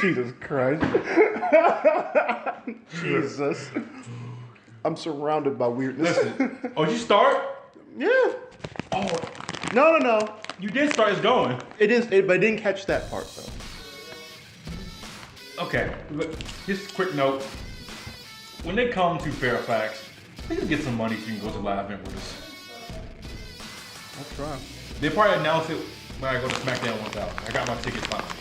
Jesus Christ. Jesus. I'm surrounded by weirdness. Listen. Oh, did you start? Yeah. Oh. No. You did start. It's going. It is, but I didn't catch that part though. Okay. Just a quick note. When they come to Fairfax, please get some money so you can go to the live event with us. I'll try. They'll probably announce it when I go to SmackDown 1000. I got my tickets finally.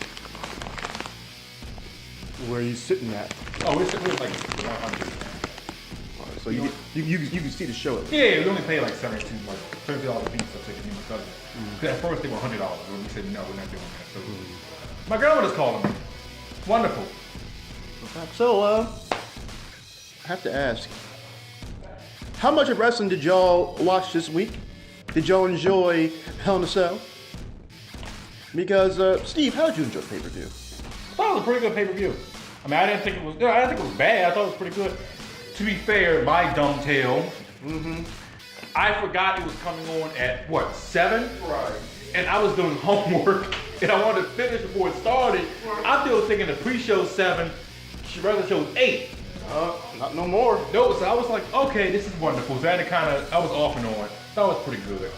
Where are you sitting at? Oh, we're sitting like 100. So you can see the show. Yeah, we only pay like $72 fees for tickets, me and my cousin. At first they were $100, but we said no, we're not doing that. So my grandmother's calling me. Wonderful. So I have to ask, how much of wrestling did y'all watch this week? Did y'all enjoy Hell in a Cell? Because Steve, how did you enjoy the pay-per-view? I thought it was a pretty good pay-per-view. I mean, I didn't think it was bad. I thought it was pretty good. To be fair, my dumb tail, I forgot it was coming on at, 7? Right. And I was doing homework, and I wanted to finish before it started. Right. I'm still thinking the pre-show 7, regular show was 8. Not no more. No, so I was like, okay, this is wonderful. So I had to I was off and on. That was pretty good.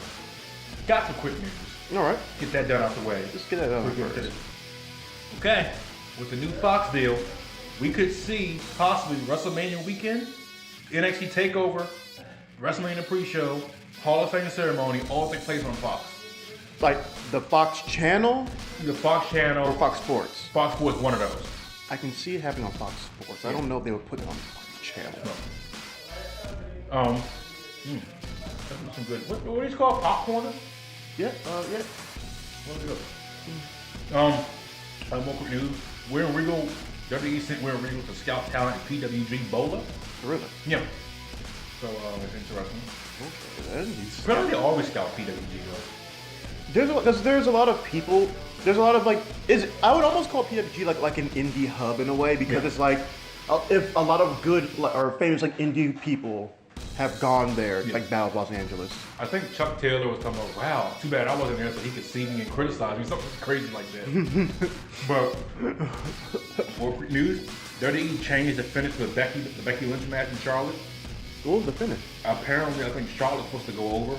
Got some quick news. All right. Get that done out the way. Let's get that done first. Okay, with the new Fox deal, we could see possibly WrestleMania weekend, NXT TakeOver, WrestleMania pre-show, Hall of Fame ceremony, all take place on Fox. Like the Fox channel? The Fox channel. Or Fox Sports? Fox Sports, one of those. I can see it happening on Fox Sports. I don't know if they would put it on the Fox channel. No. That's some good. What do you call popcorn? Yeah. More quick news. We're in Regal. WWE sent We're in Regal to scout talent at PWG Bola. Really? Yeah. So it's interesting. Okay. Apparently they always scout PWG though. There's a lot of people. There's a lot of I would almost call PWG like an indie hub in a way because it's like if a lot of good or famous like indie people have gone there, like Battle of Los Angeles. I think Chuck Taylor was talking about, wow, too bad I wasn't there so he could see me and criticize me, something crazy like that. But more quick news, WWE changed the finish for the Becky Lynch match in Charlotte. What was the finish? Apparently, I think Charlotte's supposed to go over,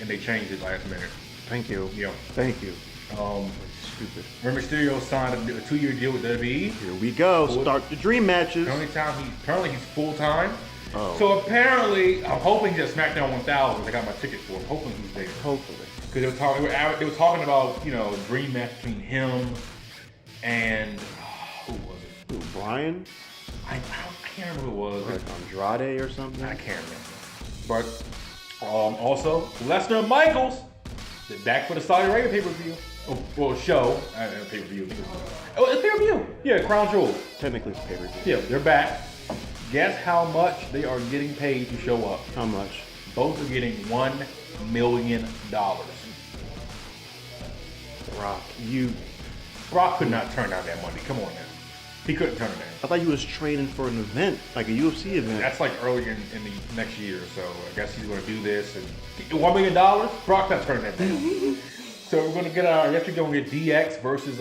and they changed it last minute. Thank you. Yeah. Thank you. Stupid. Rey Mysterio signed a 2-year deal with WWE. Here we go. Start the dream matches. Apparently he's full-time. Oh. So apparently, I'm hoping he's at SmackDown 1000. I got my ticket for him. Hopefully he's there. Hopefully. Because they were talking about, dream match between him and who was it? Who, Brian? I can't remember who it was. Like Andrade or something? I can't remember. But also, Lesnar and Michaels, they're back for the Saudi Arabia pay-per-view. Show. Pay-per-view. It's pay-per-view. Yeah, Crown Jewel. Technically it's pay-per-view. Yeah, they're back. Guess how much they are getting paid to show up? How much? Both are getting $1 million. Brock could not turn down that money. Come on now. He couldn't turn it down. I thought he was training for an event, like a UFC event. That's like earlier in the next year, so I guess he's going to do this. And $1 million? Brock's not turning that down. So we're going to get I guess we're going to get DX versus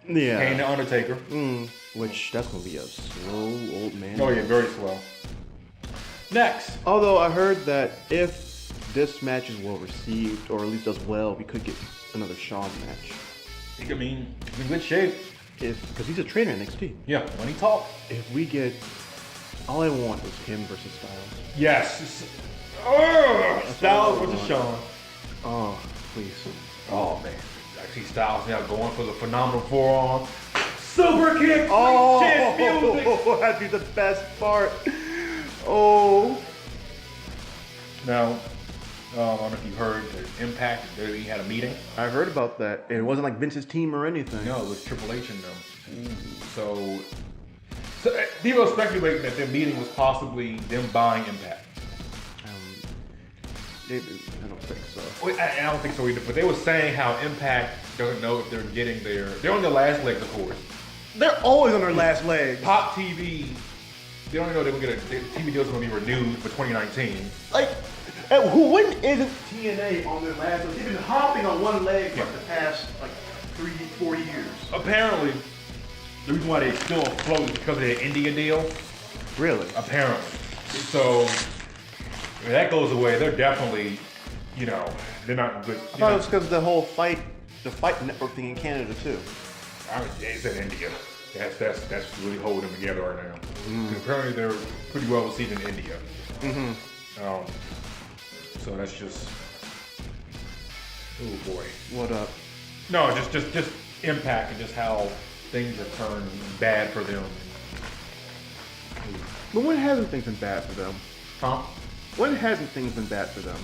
Kane the Undertaker. Which, that's going to be a slow old man. Oh yeah, very slow. Next. Although I heard that if this match is well received, or at least does well, we could get another Shawn match. He's in good shape. Because he's a trainer in NXT. Yeah, when he talks. If we get, all I want is him versus Styles. Yes. Styles versus Shawn. Oh, please. Oh man, I see Styles now going for the phenomenal forearm. Super kick! Oh, music. that'd be the best part. Oh. Now, I don't know if you heard the Impact, he had a meeting. I heard about that. It wasn't like Vince's team or anything. No, it was Triple H and them. So people are speculating that their meeting was possibly them buying Impact. I don't think so. I don't think so either, but they were saying how Impact doesn't know if they're getting they're on their last legs, of course. They're always on their last legs. Pop TV, they don't know they're going to get the TV deal's going to be renewed for 2019. Like, when isn't TNA on their last legs? They've been hopping on one leg for the past, 4 years. Apparently, the reason why they still afloat is because of their India deal. Really? Apparently. So, if that goes away, they're definitely, you know, they're not good. I thought it was because of the whole fight network thing in Canada too. I mean, it's in India. That's really holding them together right now. 'Cause apparently they're pretty well received in India. So that's just, oh boy. What up? No, just impact and just how things are turned bad for them. But when hasn't things been bad for them? Huh? When hasn't things been bad for them?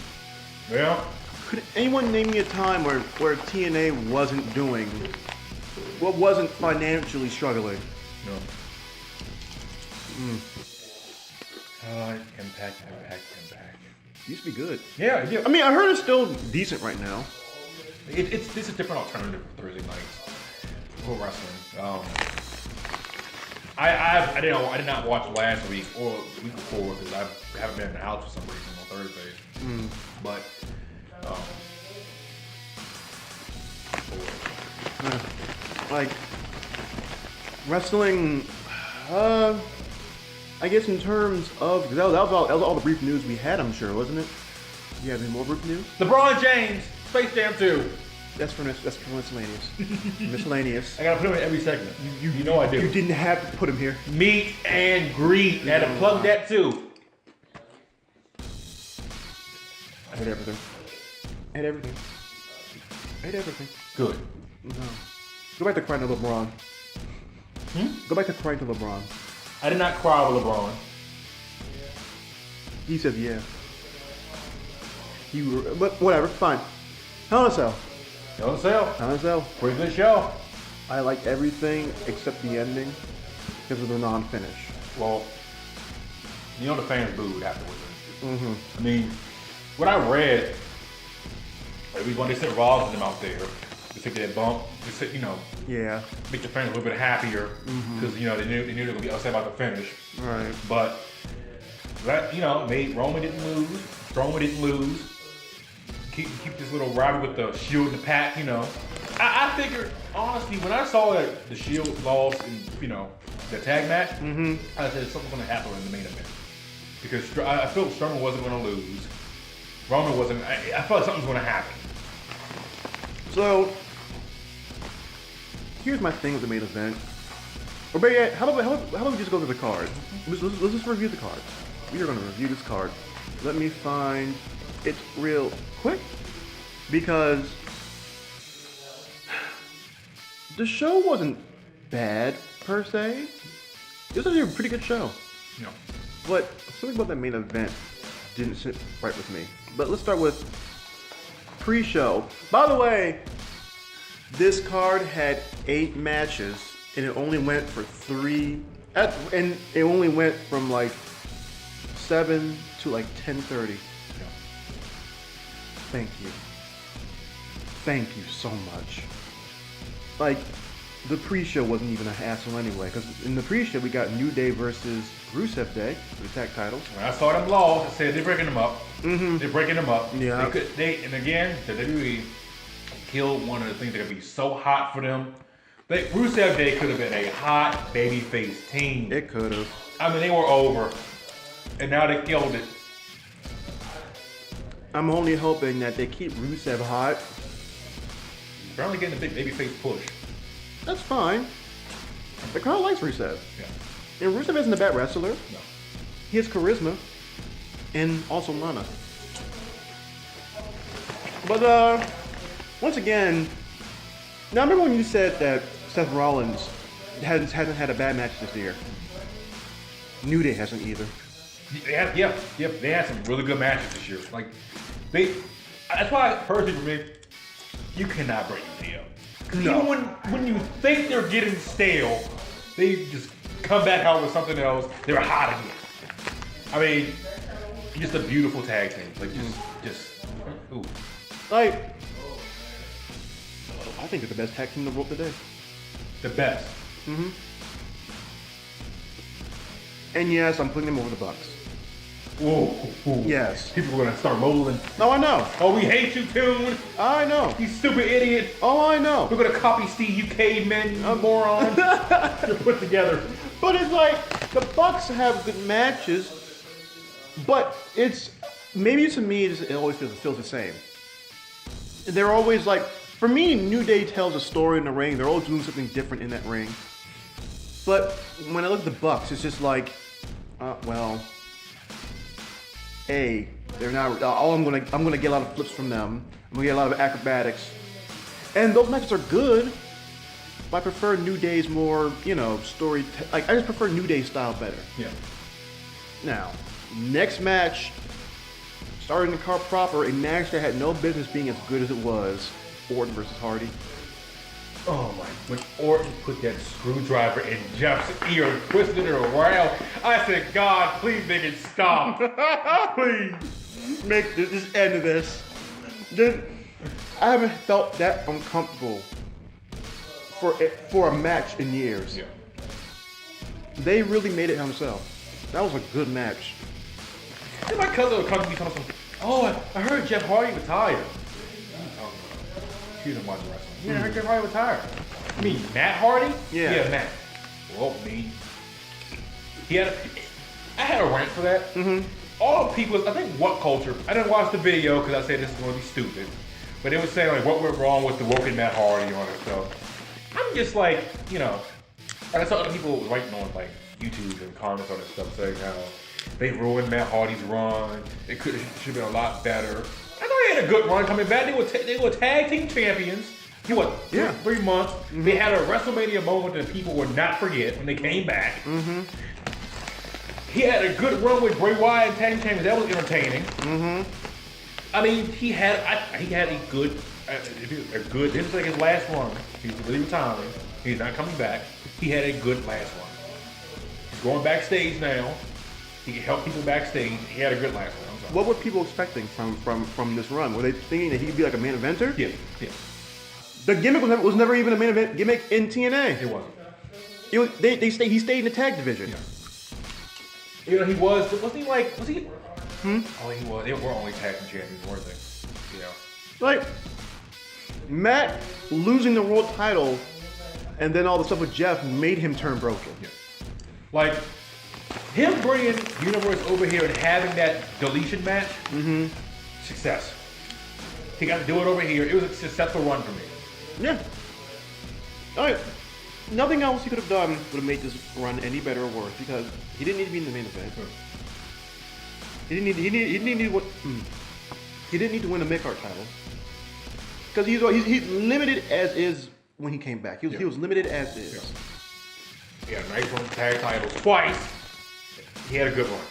Well, Could anyone name me a time where TNA wasn't wasn't financially struggling? no. Impact. Used to be good. Yeah, yeah. I mean, I heard it's still decent right now. This is a different alternative for Thursday nights for wrestling. I did not watch last week or the week before because I haven't been in the house for some reason on Thursdays. But Like wrestling, I guess in terms of that was all the brief news we had. I'm sure, wasn't it? You have any more brief news? LeBron James, Space Jam 2. That's for miscellaneous. Miscellaneous. I gotta put him in every segment. You know I do. You didn't have to put him here. Meet and greet. I had to plug that too. I hate everything. Hate everything. Hate everything. Good. No. Go back to crying to LeBron. Go back to crying to LeBron. I did not cry with LeBron. He said yeah. But whatever, fine. Hell in a Cell. Hell in a Cell. Hell in a Cell. Pretty good show. I liked everything except the ending because of the non-finish. Well, you know the fans booed afterwards. I mean, what I read, when they said Ross and them out there, they took that bump, they said, you know, Yeah. make the fans a little bit happier because you know they knew they were gonna be upset about the finish. Right. But that, you know, made Roman didn't lose, Strowman didn't lose. Keep this little rivalry with the Shield and the Pac, you know. I figured, honestly, when I saw that the Shield lost in, you know, the tag match, I said something's gonna happen in the main event. Because I felt Strowman wasn't gonna lose. Roman wasn't, I felt like something was gonna happen. So, here's my thing with the main event. Or better yet, how about we just go to the card? Let's just review the card. We are going to review this card. Let me find it real quick. Because the show wasn't bad, per se. It was actually a pretty good show. You know. But something about that main event didn't sit right with me. But let's start with pre-show. By the way, this card had 8 matches, and it only went for 3. And it only went from like 7 to like 10:30. Yeah. Thank you. Thank you so much. Like, the pre-show wasn't even a hassle anyway, because in the pre-show we got New Day versus Rusev Day for the tag titles. When I saw them lost, I said they're breaking them up. They're breaking them up. Yeah. And again, the WWE killed one of the things that could be so hot for them. Rusev Day could have been a hot babyface team. It could have. I mean, they were over, and now they killed it. I'm only hoping that they keep Rusev hot. They're only getting a big babyface push. That's fine. The crowd likes Rusev. Yeah. And Rusev isn't a bad wrestler. No. He has charisma. And also Lana. But, once again, now remember when you said that Seth Rollins hasn't had a bad match this year? New Day hasn't either. They had some really good matches this year. Like, that's why, personally for me, you cannot break New Day up. No. Even when you think they're getting stale, they just come back out with something else. They're hot again. I mean, just a beautiful tag team. Like, just, ooh. Like, I think they're the best tag team in the world today. The best. And yes, I'm putting them over the Bucks. Ooh. Yes. People are gonna start rolling. Oh, I know. Oh, we hate you, Tune. I know. You stupid idiot. Oh, I know. We're gonna copy Steve, you cavemen, you moron. You're put together. But it's like the Bucks have good matches, but it's maybe to me it always feels the same. They're always like, for me, New Day tells a story in the ring. They're always doing something different in that ring. But when I look at the Bucks, it's just like, well, they're not. I'm gonna get a lot of flips from them. I'm gonna get a lot of acrobatics, and those matches are good. But I prefer New Day's more, story. I just prefer New Day style better. Yeah. Now, next match, starting the card proper, a match that had no business being as good as it was. Orton versus Hardy. Oh my! When Orton put that screwdriver in Jeff's ear and twisted it around, I said, God, please make it stop. Please. Make this end of this. I haven't felt that uncomfortable for a match in years. Yeah. They really made it themselves. That was a good match. And my cousin would come to me and say, oh, I heard Jeff Hardy retired. She doesn't watch wrestling. Yeah, I heard Jeff Hardy retired. You mean Matt Hardy? Yeah. Yeah, Matt. Well, me. I had a rant for that. Mm-hmm. All the people, I think What Culture, I didn't watch the video because I said this is going to be stupid. But it was saying like what went wrong with the woken Matt Hardy on it. So I'm just like, and I saw other people writing on like YouTube and comments on this stuff saying how they ruined Matt Hardy's run. It should have been a lot better. I know they had a good run coming back. They were tag team champions. Yeah. 3 months. Mm-hmm. They had a WrestleMania moment that people would not forget when they came back. Mm-hmm. He had a good run with Bray Wyatt and tag team champions. That was entertaining. Mm-hmm. I mean, he had a good. This is like his last run. He's really retiring. He's not coming back. He had a good last run. He's going backstage now. He can help people backstage. He had a good last run. What were people expecting from this run? Were they thinking that he could be like a main eventer? Yeah. The gimmick was never even a main event gimmick in TNA. It wasn't. He stayed in the tag division. Yeah. Wasn't he? Oh, he was. They were only tag team champions, weren't they? Yeah. Like, Matt losing the world title and then all the stuff with Jeff made him turn broken. Yeah. Like, him bringing Universe over here and having that deletion match, success. He got to do it over here. It was a successful run for me. Yeah. All right. Nothing else he could have done would have made this run any better or worse because he didn't need to be in the main event. He didn't need to win the mid-card title because he's limited as is when he came back. He was limited as is. Yeah, nice run tag titles twice. He had a good run.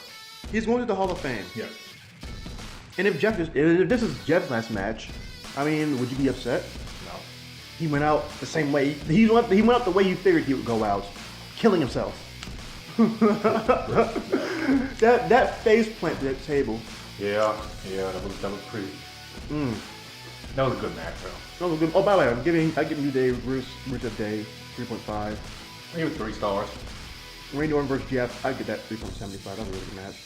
He's going to the Hall of Fame. Yeah. And if this is Jeff's last match, I mean, would you be upset? No. He went out the same way. He went out the way you figured he would go out, killing himself. that face plant to that table. Yeah, that was pretty. That was a good match, though. That was good. Oh, by the way, I give New Day Rusev Day 3.5. I give it 3 stars. Randy Orton versus Jeff, I get that 3.75. That was a really good match.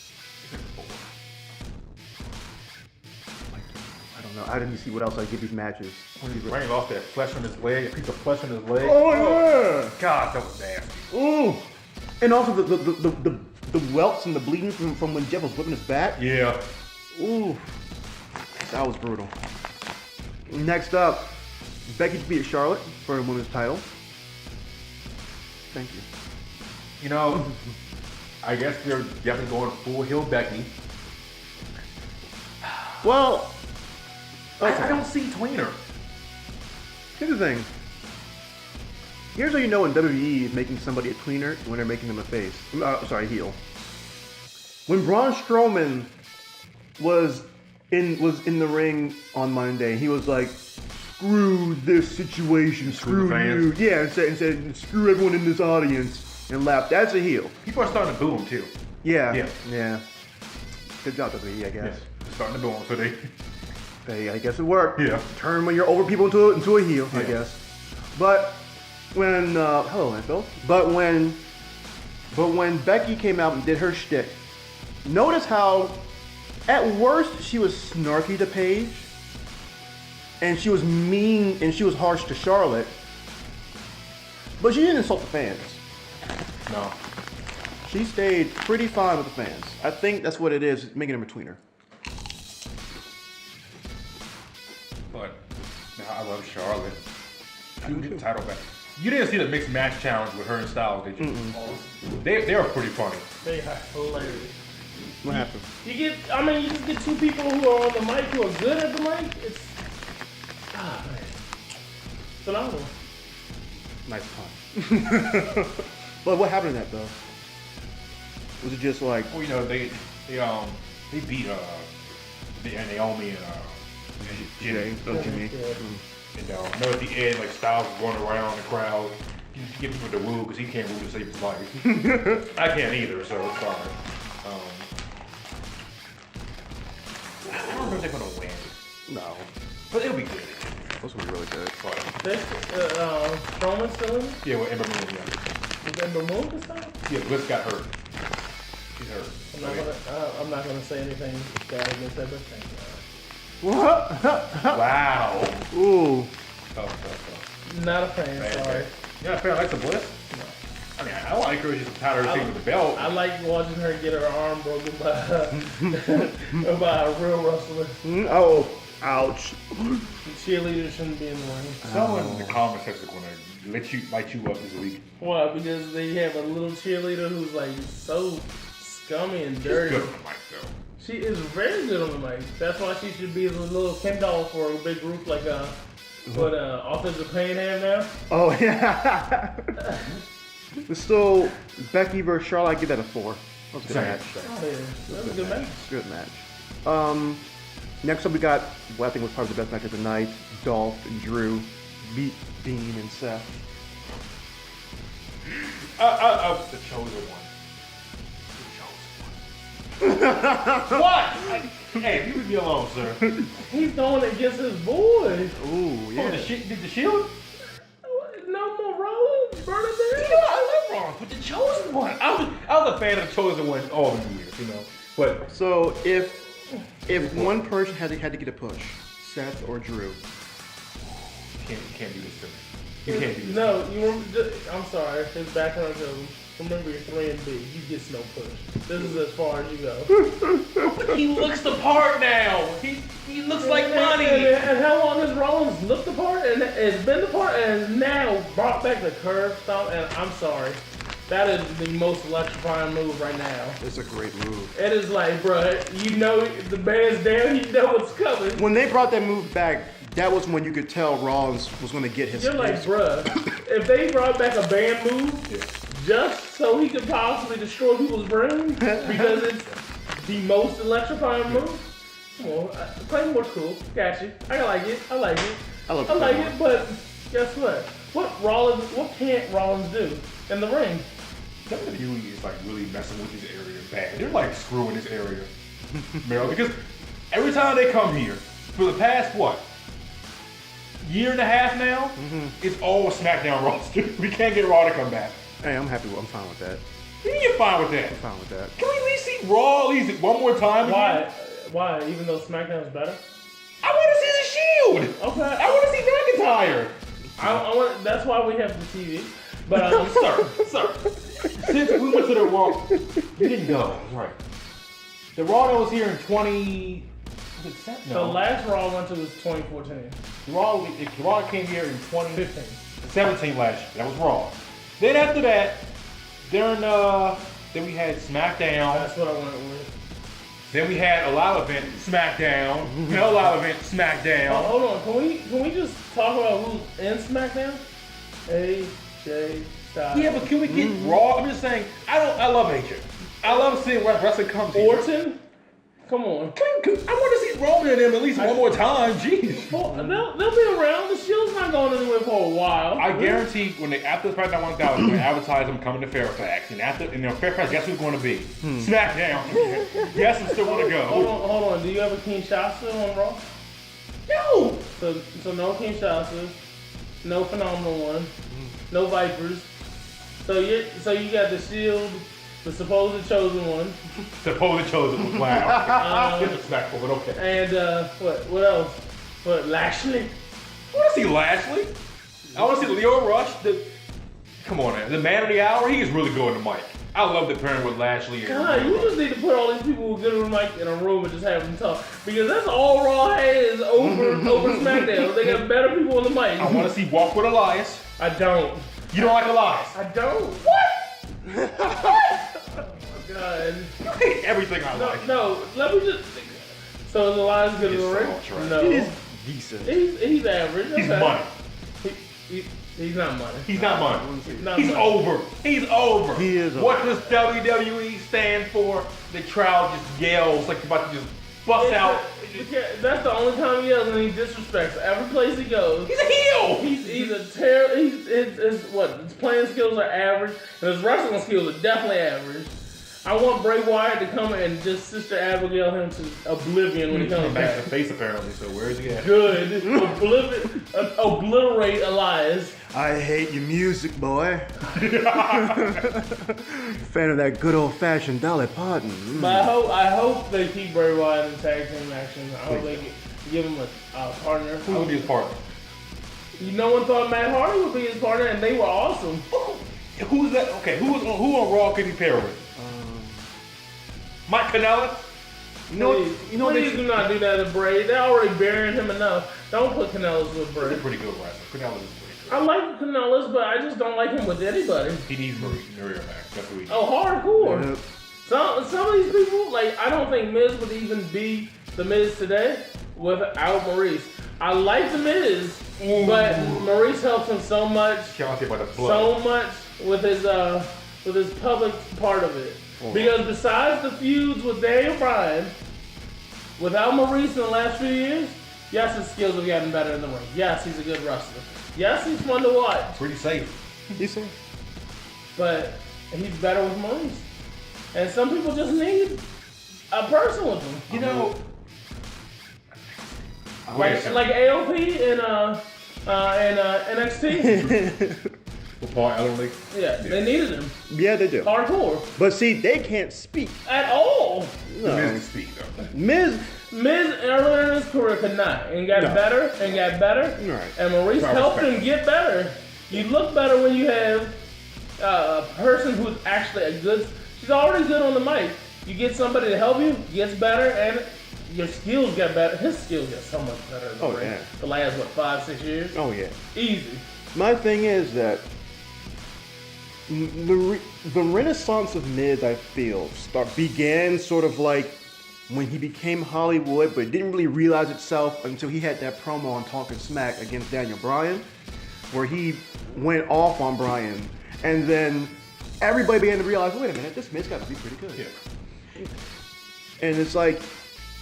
I don't know. I didn't see what else I give these matches. Randy lost that flesh on his leg, a piece of flesh on his leg. Oh yeah! God, that was nasty. Ooh! And also the welts and the bleeding from when Jeff was whipping his back. Yeah. Ooh, that was brutal. Next up, Becky beat Charlotte for the women's title. Thank you. I guess they're definitely going full heel Becky. Well, okay. I don't see tweener. Here's the thing. Here's how you know when WWE is making somebody a tweener when they're making them a face. Heel. When Braun Strowman was in the ring on Monday, he was like, "Screw this situation, screw you." Yeah, and said, "Screw everyone in this audience," and laughed. That's a heel. People are starting to boo him too. Yeah. Good job, WWE, I guess. Yeah. They're starting to boo him, so I guess it worked. Yeah. Turn when you're over people into a heel, I guess. But when hello, Landfill. But when Becky came out and did her shtick Notice how, at worst, she was snarky to Paige, and she was mean and she was harsh to Charlotte, but she didn't insult the fans. No. She stayed pretty fine with the fans. I think that's what it is, making in between her. But I love Charlotte. I need the title back. You didn't see the mixed match challenge with her and Styles, did you? They were pretty funny. They are hilarious. What happened? You just get two people who are on the mic who are good at the mic. It's man. Phenomenal. Nice pun. But what happened in that though? Was it just like? Well, you know, they beat Naomi and Jimmy. Jimmy. Yeah. And know at the end, like Styles was going around the crowd, giving him the woo because he can't woo to save his life. I can't either, so it's fine. I don't know if they're gonna win, No. but it'll be good. Those were really good. Strowman still in? Yeah, well, Ember Moon, yeah. Is Ember Moon this time? Yeah, Bliss got hurt. She's hurt. I'm not gonna say anything bad against Ember. Thank you. What? Wow. Ooh. Tough. Not a fan. Bad, Sorry. bad. You're not a fan of Alexa Bliss? No. I mean, I like her. She's tired of seeing with the belt. I like watching her get her arm broken by a real wrestler. Oh, ouch. Cheerleaders shouldn't be in the ring. Someone in the comment section is going to light you up this week. Why? Because they have a little cheerleader who's like so scummy and She's dirty. good on the mic, though. She is very good on the mic. That's why she should be the little Ken doll for a big group like what Offensive Pain have now. Oh yeah. So Becky versus Charlotte, I give that a 4. That was a good match. Oh yeah, that was a good match. Good match. Next up we got what I think was probably the best match of the night. Dolph and Drew beat Dean and Seth. The chosen one. What? Hey, you leave me alone, sir. He's going against his boy. Ooh, yeah. Oh, the Shield? No more Rollins, burn it You down. know, I love Rollins, but the chosen one. I was a fan of the chosen one all the years, you know. But So if one person had to get a push, Seth or Drew. you can't do this to me. You can't do this. No, I'm sorry. His background goes. Remember, you're 3 and B. You get no push. This is as far as you go. He looks the part now. He looks like money. And how long has Rollins looked the part and has been the part and has now brought back the curve stomp? And I'm sorry, that is the most electrifying move right now. It's a great move. It is like, bruh, you know the band's down, you know what's coming. When they brought that move back, that was when you could tell Rollins was going to get his. You're like, bruh, if they brought back a band move just so he could possibly destroy people's brains because it's the most electrifying move, come on, Claymore's cool. Got you. I like it. I like it. I love I like Claymore. it, but guess what? What can't Rollins do in the ring? WWE is like really messing with this area bad. They're like screwing this area, Meryl, because every time they come here, for the past year and a half now, it's all SmackDown roster. We can't get Raw to come back. Hey, I'm happy. I'm fine with that. You're fine with that. I'm fine with that. Can we at least see Raw at least one more time? Why? Again? Why? Even though SmackDown's better? I want to see the Shield. Okay. I want to see McIntyre. I want. That's why we have the TV. But Sir. Since we went to the Raw, you didn't go. Right. The Raw that was here in 20. Was it seven? the No. last Raw I went to was 2014, The Raw came here in 15. 2017 last year. That was Raw. Then after that, then we had SmackDown. That's what I went with. Then we had a live event, SmackDown. No live event, Oh, SmackDown. hold on. Can we just talk about who's in SmackDown? AJ Styles. Yeah, but can we get Raw? I'm just saying, I love AJ. I love seeing wrestling comes here. Orton. Come on. I want to see Roman and them at least one more time. Jeez. Well, they'll be around. The Shield's not going anywhere for a while. I guarantee when they after the SmackDown 1000, they're going to advertise them coming to Fairfax, and Fairfax, guess who's going to be? SmackDown. Yes, I'm still going to go. Hold on. Do you have a Kinshasa on Raw? No. So no Kinshasa, no Phenomenal One, no Vipers. So you got the Shield the supposed chosen one. Supposed chosen. Wow. Disrespectful, but okay. And what else? What, Lashley? I want to see Lashley. I want to see Leo Rush. Come on, man. The man of the hour, he is really good on the mic. I love the pairing with Lashley. And God, you just need to put all these people who are good on the mic in a room and just have them talk. Because that's all Raw has over SmackDown. They got better people on the mic. I want to see Walk with Elias. I don't. You don't like Elias? I don't. What? Oh, God. You hate everything I like. No, let me just... So is Elias good in the ring? Right. No. He's decent. He's average. He's okay. money. He's not money. He's not money. Not He's money. over. He's over. He is over. What does WWE stand for? The crowd just yells like they're about to just bust out. That's the only time he yells, and he disrespects every place he goes. He's a heel. He's a terrible. His playing skills are average, and his wrestling skills are definitely average. I want Bray Wyatt to come and just Sister Abigail him to oblivion when he comes Back to back. the face apparently. So where's he at? Good. Obliterate Elias. I hate your music, boy. Fan of that good old-fashioned Dolly Parton. But I hope they keep Bray Wyatt in tag team action. I hope they give him a partner. Who would be his partner? No one thought Matt Hardy would be his partner, and they were awesome. Who's that? Okay, who on Raw could he pair with? Mike Kanellis? Please do not do that to Bray. They're already burying him enough. Don't put Kanellis with Bray. He's a pretty good wrestler. Kanellis is pretty good. I like Kanellis, but I just don't like him with anybody. He needs Maria back. That's what he needs. Oh, hardcore. Yep. Some of these people, like, I don't think Miz would even be the Miz today without Maurice. I like the Miz, but Maurice helps him so much. Can't say about the blood. So much with his public part of it. Because besides the feuds with Daniel Bryan, without Maurice in the last few years, yes, his skills have gotten better in the ring. Yes, he's a good wrestler. Yes, he's fun to watch. Pretty safe. He's safe. But he's better with Maurice. And some people just need a person with him. You know, Like AOP and NXT. with Paul Ellerly. Yeah, they needed him. Yeah, they do. Hardcore. But see, they can't speak. At all. No. Miz can speak though. Miz, Earlier in his career could not. And got No. better and got better. Right. And Maurice Proper helped respect. him get better. You look better when you have a person who's actually a good... She's already good on the mic. You get somebody to help you, gets better, and your skills get better. His skills get so much better in the ring. yeah. The last, 5-6 years? oh yeah. Easy. My thing is that the renaissance of Miz, I feel, began sort of like when he became Hollywood, but it didn't really realize itself until he had that promo on Talking Smack against Daniel Bryan, where he went off on Bryan, and then everybody began to realize, wait a minute, this Miz got to be pretty good. Yeah. And it's like,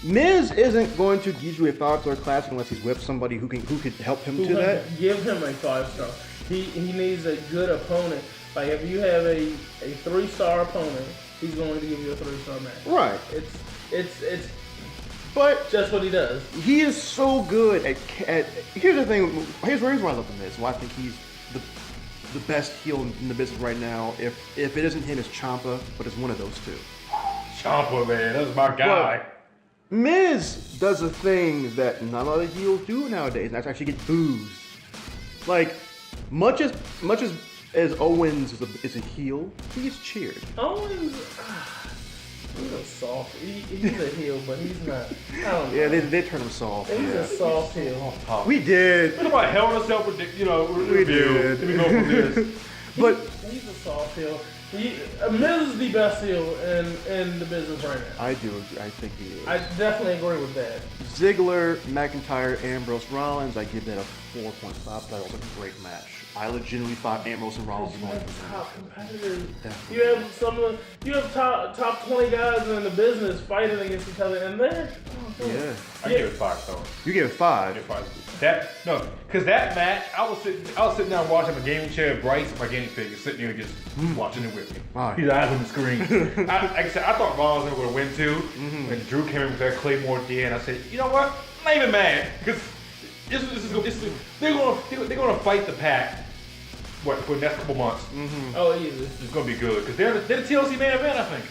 Miz isn't going to give you a 5-star classic unless he's with somebody who could help him to that. Give him a 5-star. He needs a good opponent. Like if you have a 3-star opponent, he's going to give you a 3-star match. Right. It's But just what he does. he is so good at here's the thing. Here's the reason why I love the Miz. Why I think he's the best heel in the business right now. If it isn't him, it's Ciampa, but it's one of those two. Ciampa, man, that's my guy. Miz does a thing that not a lot of heels do nowadays, and that's actually get boos. Like much as Owens is a heel, he's cheered. Owens, he's a soft. He's a heel, but he's not. I don't know. Yeah, they turn him soft. He's a soft heel. We did. What about Hell in a Cell review? We did. Let me go from this. But He's a soft heel. Miz is the best heel in the business right now. I do. I think he is. I definitely agree with that. Ziggler, McIntyre, Ambrose, Rollins, I give that a 4.5. That was a great match. I legitimately thought Ambrose and Rollins were You going to have top competitors. Definitely. You have top 20 guys in the business fighting against each other, and they're Yeah. I give it 5 stars. You give it 5. Because that match, I was sitting down watching my gaming chair, Bryce, my gaming figure, sitting there just watching it with me. Right. His eyes on the screen. Like I said, I thought Rollins was going to win too. When Drew came in with that Claymore at the end, I said, you know what? I'm not even mad because they're going to fight the pack for the next couple months. Oh, easy. It's gonna be good because they're the TLC main event, I think.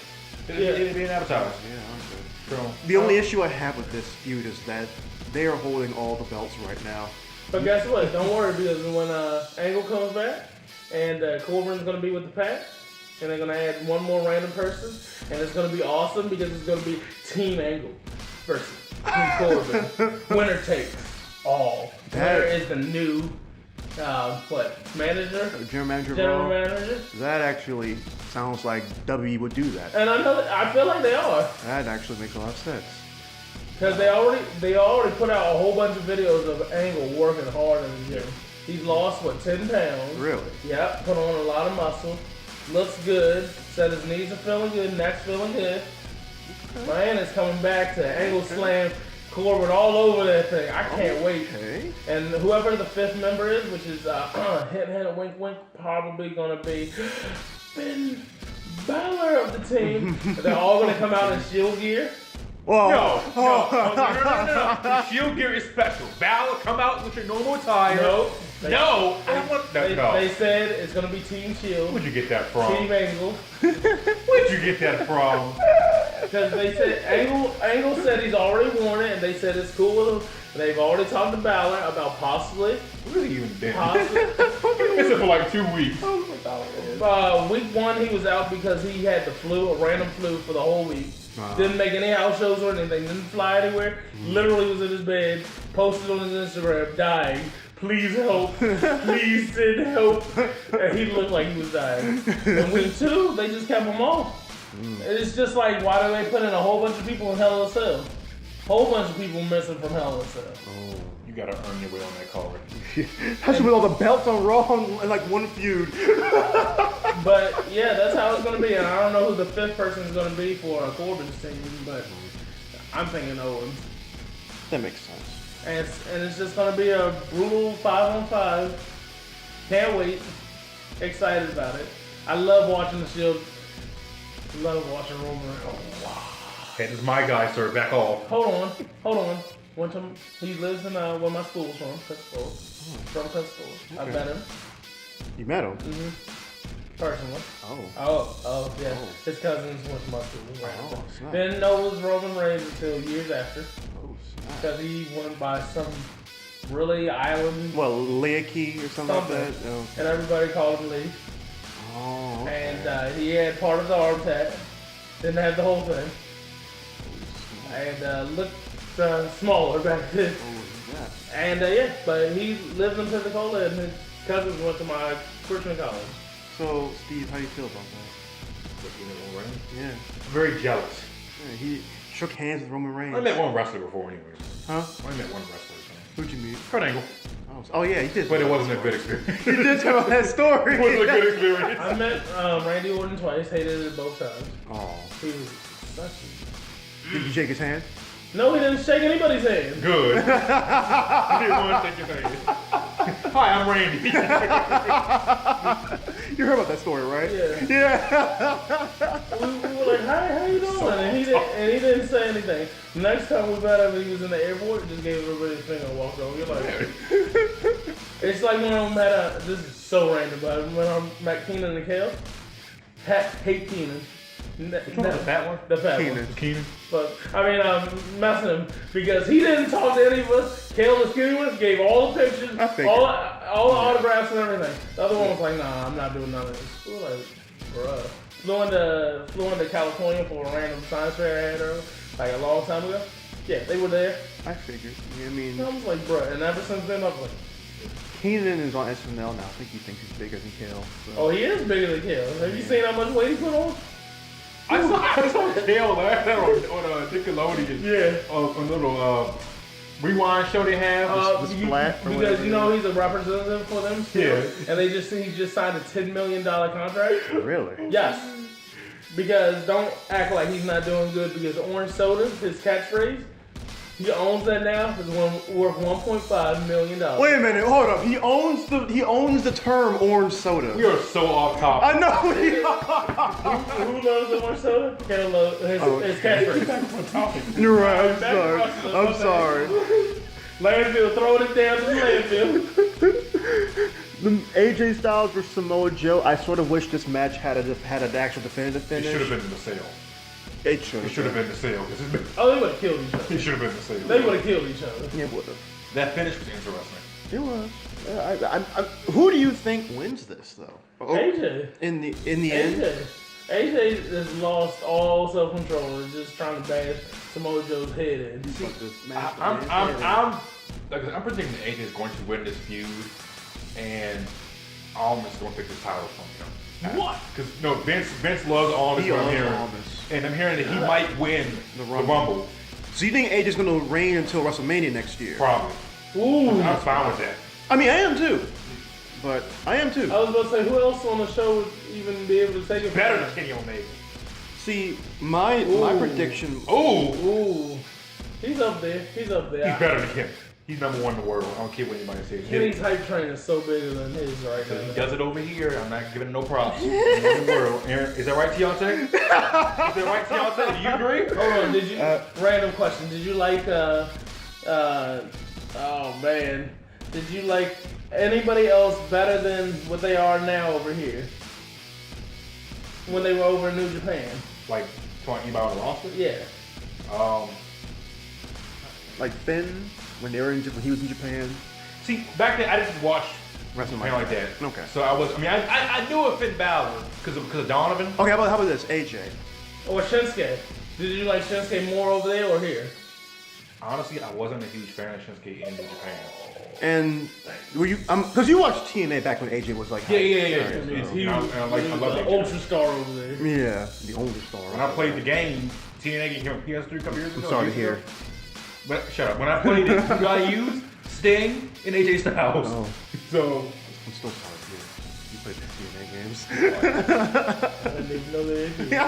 They're being advertised. Yeah, okay. So, The only issue I have with this feud is that they are holding all the belts right now. But guess what? Don't worry, because when Angle comes back and Corbin's gonna be with the pack, and they're gonna add one more random person, and it's gonna be awesome because it's gonna be Team Angle versus Team Corbin. Winner takes all. Winner is the new manager? General manager. General manager. That actually sounds like WWE would do that. And I feel like they are. That actually makes a lot of sense. Because they already put out a whole bunch of videos of Angle working hard in the gym. He's lost 10 pounds. Really? Yep, put on a lot of muscle. Looks good. Said his knees are feeling good, neck's feeling good. Man is coming back to Angle slam Corbin all over that thing. I can't wait. Okay. And whoever the 5th member is, which is hint, wink, wink, probably gonna be Finn Balor of the team. They're all gonna come out in Shield gear. Whoa. No. The Shield gear is special. Balor, come out with your normal attire. No. I don't want that. No. They said it's gonna be Team Shield. Where'd you get that from? Team Angle. Where'd you get that from? Because they said Angle said he's already worn it, and they said it's cool with him. They've already talked to Balor about possibly. What is he even doing? It's been for like 2 weeks. Week 1 he was out because he had the flu, a random flu for the whole week. Didn't make any house shows or anything. Didn't fly anywhere. Literally was in his bed. Posted on his Instagram, dying. Please help. Please send help. And he looked like he was dying. And week 2, they just kept him off. It's just like, why do they put in a whole bunch of people in Hell in a Cell? Whole bunch of people missing from Hell in a Cell. Oh, you gotta earn your way on that card. That's with all the belts on Raw and like one feud. But yeah, that's how it's gonna be. And I don't know who the 5th person is gonna be for Corbin's team, but I'm thinking Owens. That makes sense. And it's just gonna be a brutal 5-on-5. Can't wait. Excited about it. I love watching the Shield. Love watching Roman Reigns. Oh, wow. Hey, this is my guy, sir. Back off. Hold on. He lives in where my school's from, Pittsburgh. From Pittsburgh. I met him. You met him? Personally. Oh, yeah. Oh. His cousins went to my school. Oh, snap. Didn't know it was Roman Reigns until years after. Oh, snap. Because he went by some really island. Well, Leakey or something like that? Oh. And everybody called him Lee. Oh, okay. And he had part of the arm tat. Didn't have the whole thing. And looked smaller back then. Oh, yeah. And yeah, but he lives in Pensacola and his cousins went to my Christian college. So, Steve, how do you feel about that? Yeah. I'm very jealous. Yeah, he shook hands with Roman Reigns. I met one wrestler before, anyways. Huh? I met one wrestler. Who'd you meet? Kurt Angle. Oh yeah, he did. But it wasn't a good experience. He did tell that story. It wasn't a good experience. I met Randy Orton twice, hated it both times. Oh. He was such a... Did you shake his hand? No, he didn't shake anybody's hand. Good. You didn't want to shake your hand. Hi, I'm Randy. You heard about that story, right? Yeah. Yeah. We were like, hi, how you doing? And he didn't say anything. Next time we met him, he was in the airport, just gave everybody his finger and walked over. You're like, it's like when I met this is so random, but when I met Keenan and Kale, hate Keenan. The fat one? The fat Keenan. one. Keenan. But I mean, I'm messing him because he didn't talk to any of us. Kale, the skinny one, gave all the pictures, all the autographs and everything. The other one was like, nah, I'm not doing none of this. We were like, bruh. Flew into California for a random science fair I had earlier, like a long time ago. Yeah, they were there. I figured. Yeah, I mean, And I was like, bruh. And ever since then, I was like, Keenan is on SNL now. I think he thinks he's bigger than Kale. So. oh, he is bigger than Kale. Have you seen how much weight he put on? I saw Kale last night on Nickelodeon. Yeah. A little rewind show they have. Because you know he's a representative for them still. Yeah. And he just signed a $10 million contract. Really? Yes. Because don't act like he's not doing good because orange soda, his catchphrase, he owns that now. It's worth $1.5 million. Wait a minute, hold up. He owns the term orange soda. We are so off topic. I know. Who loves orange soda? Kale loves his catchphrase. You're right. I'm sorry. Landfill, throwing it down to the landfill. The AJ Styles versus Samoa Joe. I sort of wish this match had an actual definitive It finish. should have been in the sale. It should. It should have been the sale. Oh, they would have killed each other. It should have been the sale. They would have killed each other. It would have. That finish was interesting. It was. Who do you think wins this though? AJ. In the end. AJ has lost all self-control and is just trying to bash Samoa Joe's head in. I'm predicting that AJ is going to win this feud, and Almas is going to take the title from him. What? Because no, Vince loves Almas. He What I'm loves hearing, Almas. and I'm hearing that he might win the Rumble. So you think AJ's going to reign until WrestleMania next year? Probably. Ooh. I'm fine with that. I mean, I am too. But I am too. I was about to say, who else on the show would even be able to take it? Better than Kenny Omega. See, my prediction. Ooh. He's up there. He's better than Kenny. He's number one in the world. I don't care what anybody says. Kenny's hype train is so bigger than his right So now. he does it over here. I'm not giving no props. In the world. Aaron, is that right, Deontay? Is that right, Deontay? Do you agree? Hold on, did you random question? Did you like oh man. Did you like anybody else better than what they are now over here? When they were over in New Japan? Like, anybody on the roster? Yeah. Like Finn, when they were when he was in Japan. See, back then I didn't watch Wrestling Japan like that. Okay. So I knew of Finn Balor because of Donovan. Okay, how about this? AJ. Or Shinsuke? Did you like Shinsuke more over there or here? Honestly, I wasn't a huge fan of Shinsuke in Japan. And were you? Because you watched TNA back when AJ was like. Yeah. He was I love the that. ultra star over there. Yeah, the older star. When I played the game, TNA came on PS3 a couple years ago. I'm sorry to hear. But shut up. When I played it, you gotta use Sting and AJ Styles. Oh. So I'm still sorry to hear. You played the TNA games. I didn't even know they existed.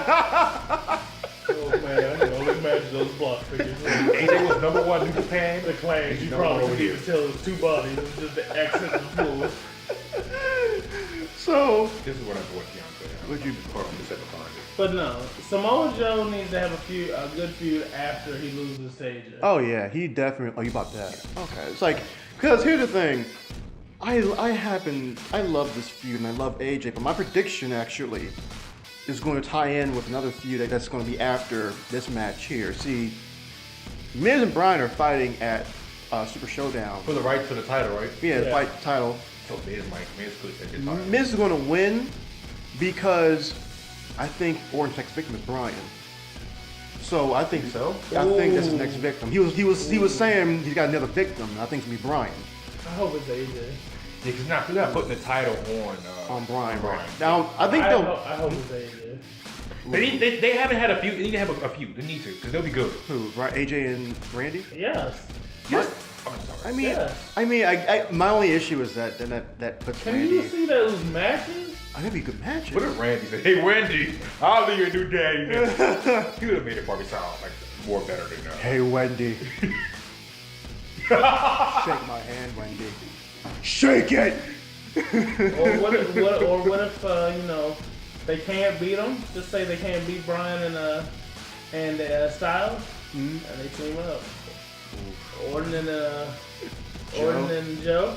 Oh man, I know all the matches those block figures. AJ was number one in Japan. The claims you probably could even tell it was two bodies. It was just the accent of the floor. So. This is what I bought Deontay. Would you? Hold on, let me set behind it. But no, Samoa Joe needs to have a good feud after he loses to AJ. Oh yeah, he definitely. Oh, you bought that? Okay, it's like because here's the thing. I love this feud and I love AJ, but my prediction actually is going to tie in with another feud that's going to be after this match here. See, Miz and Bryan are fighting at Super Showdown. For the right to the title, right? Yeah, the fight title. So Miz could take his title. Miz is going to win because I think Orton's next victim is Bryan. So I think so. I think that's his next victim. He was saying he's got another victim. And I think it's gonna be Bryan. I hope it's AJ. Yeah, because not putting the title On Bryan, right? Bryan. Now I think I hope it's AJ. They haven't had a feud. They need to have a feud. They need to, because they'll be good. Who? Right? AJ and Randy? Yes. Yes. I'm sorry. I mean, my only issue is that puts Can Randy. you see those matches? That'd be good matches. What if Randy said, "Hey Wendy, I'll be your new daddy"? He would have made it probably sound like more better than that. Hey Wendy. Shake my hand, Wendy. Shake it. Or what if they can't beat him? Just say they can't beat Bryan and Styles, and they team up. Orton and Joe.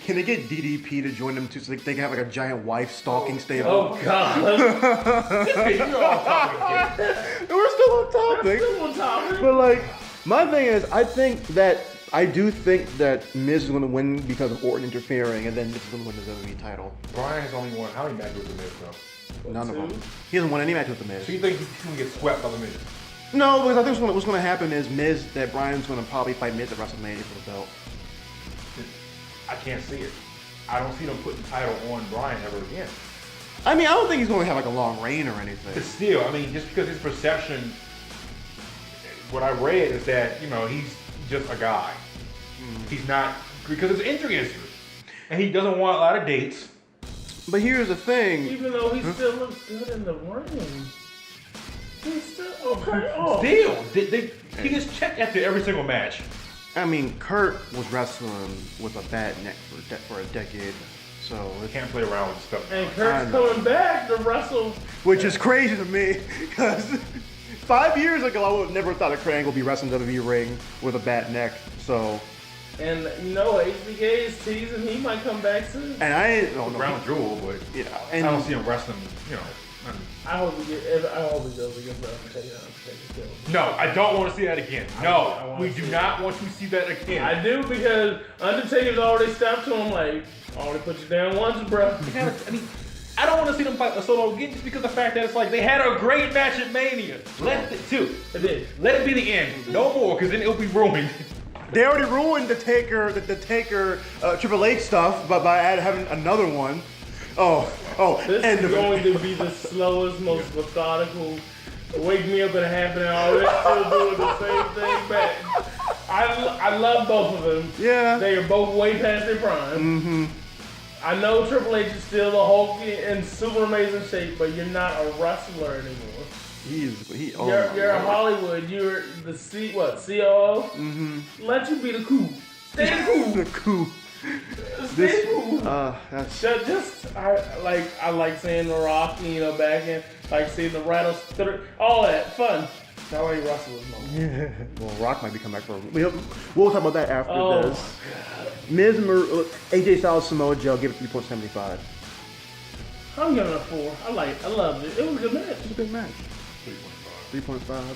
Can they get DDP to join them too, so they can have like a giant wife stalking stable? Oh God! We're still on topic. But like, my thing is, I do think that Miz is going to win because of Orton interfering, and then Miz is going to win the WWE title. Bryan has only won how many matches with the Miz though? None of them. He hasn't won any match with the Miz. So you think he's going to get swept by the Miz? No, because I think what's going to happen is Bryan's going to probably fight Miz at WrestleMania for the belt. I can't see it. I don't see them putting the title on Bryan ever again. I mean, I don't think he's going to have like a long reign or anything. But still, I mean, just because his perception, what I read is that, he's just a guy. He's not, because it's injury history. And he doesn't want a lot of dates. But here's the thing. Even though he still looks good in the ring. He's still okay. Oh. Still, he gets checked after every single match. I mean, Kurt was wrestling with a bad neck for a decade, so They can't play around with stuff. And Kurt's coming back to wrestle. which is crazy to me, because 5 years ago I would have never thought a Kurt Angle would be wrestling WWE ring with a bad neck. So And you know, HBK is teasing he might come back soon. And I don't know. Crown Jewel, but Yeah, I and don't see him wrestling. I hope he goes against Undertaker. No, I don't want to see that again. I No, wanna we see do it. not want to see that again. I do because Undertaker's already stepped to him like, already put you down once, bro. I mean, I don't want to see them fight a solo again just because of the fact that it's like they had a great match at Mania. Let it be the end. No more, because then it'll be ruined. they already ruined the Taker Triple H stuff by having another one. This end is of going it. to be the slowest, most methodical. Wake me up in a half an hour. They're still doing the same thing back. I love both of them. Yeah. They are both way past their prime. Mm-hmm. I know Triple H is still the Hulk in super amazing shape, but you're not a wrestler anymore. You're a Hollywood. You're the COO. Mm-hmm. Let you be the cool. Stay The cool. coup. Stay cool. That's I like seeing the Rock, back in, like seeing the Rattles, all that fun. That ain't wrestlers no more. yeah. Well, Rock might be coming back for. We'll talk about that after Oh, this. Miz, AJ Styles, Samoa Joe, give it 3.75. I'm giving it a 4. I loved it. It was a good match. It's a good match. 3.5.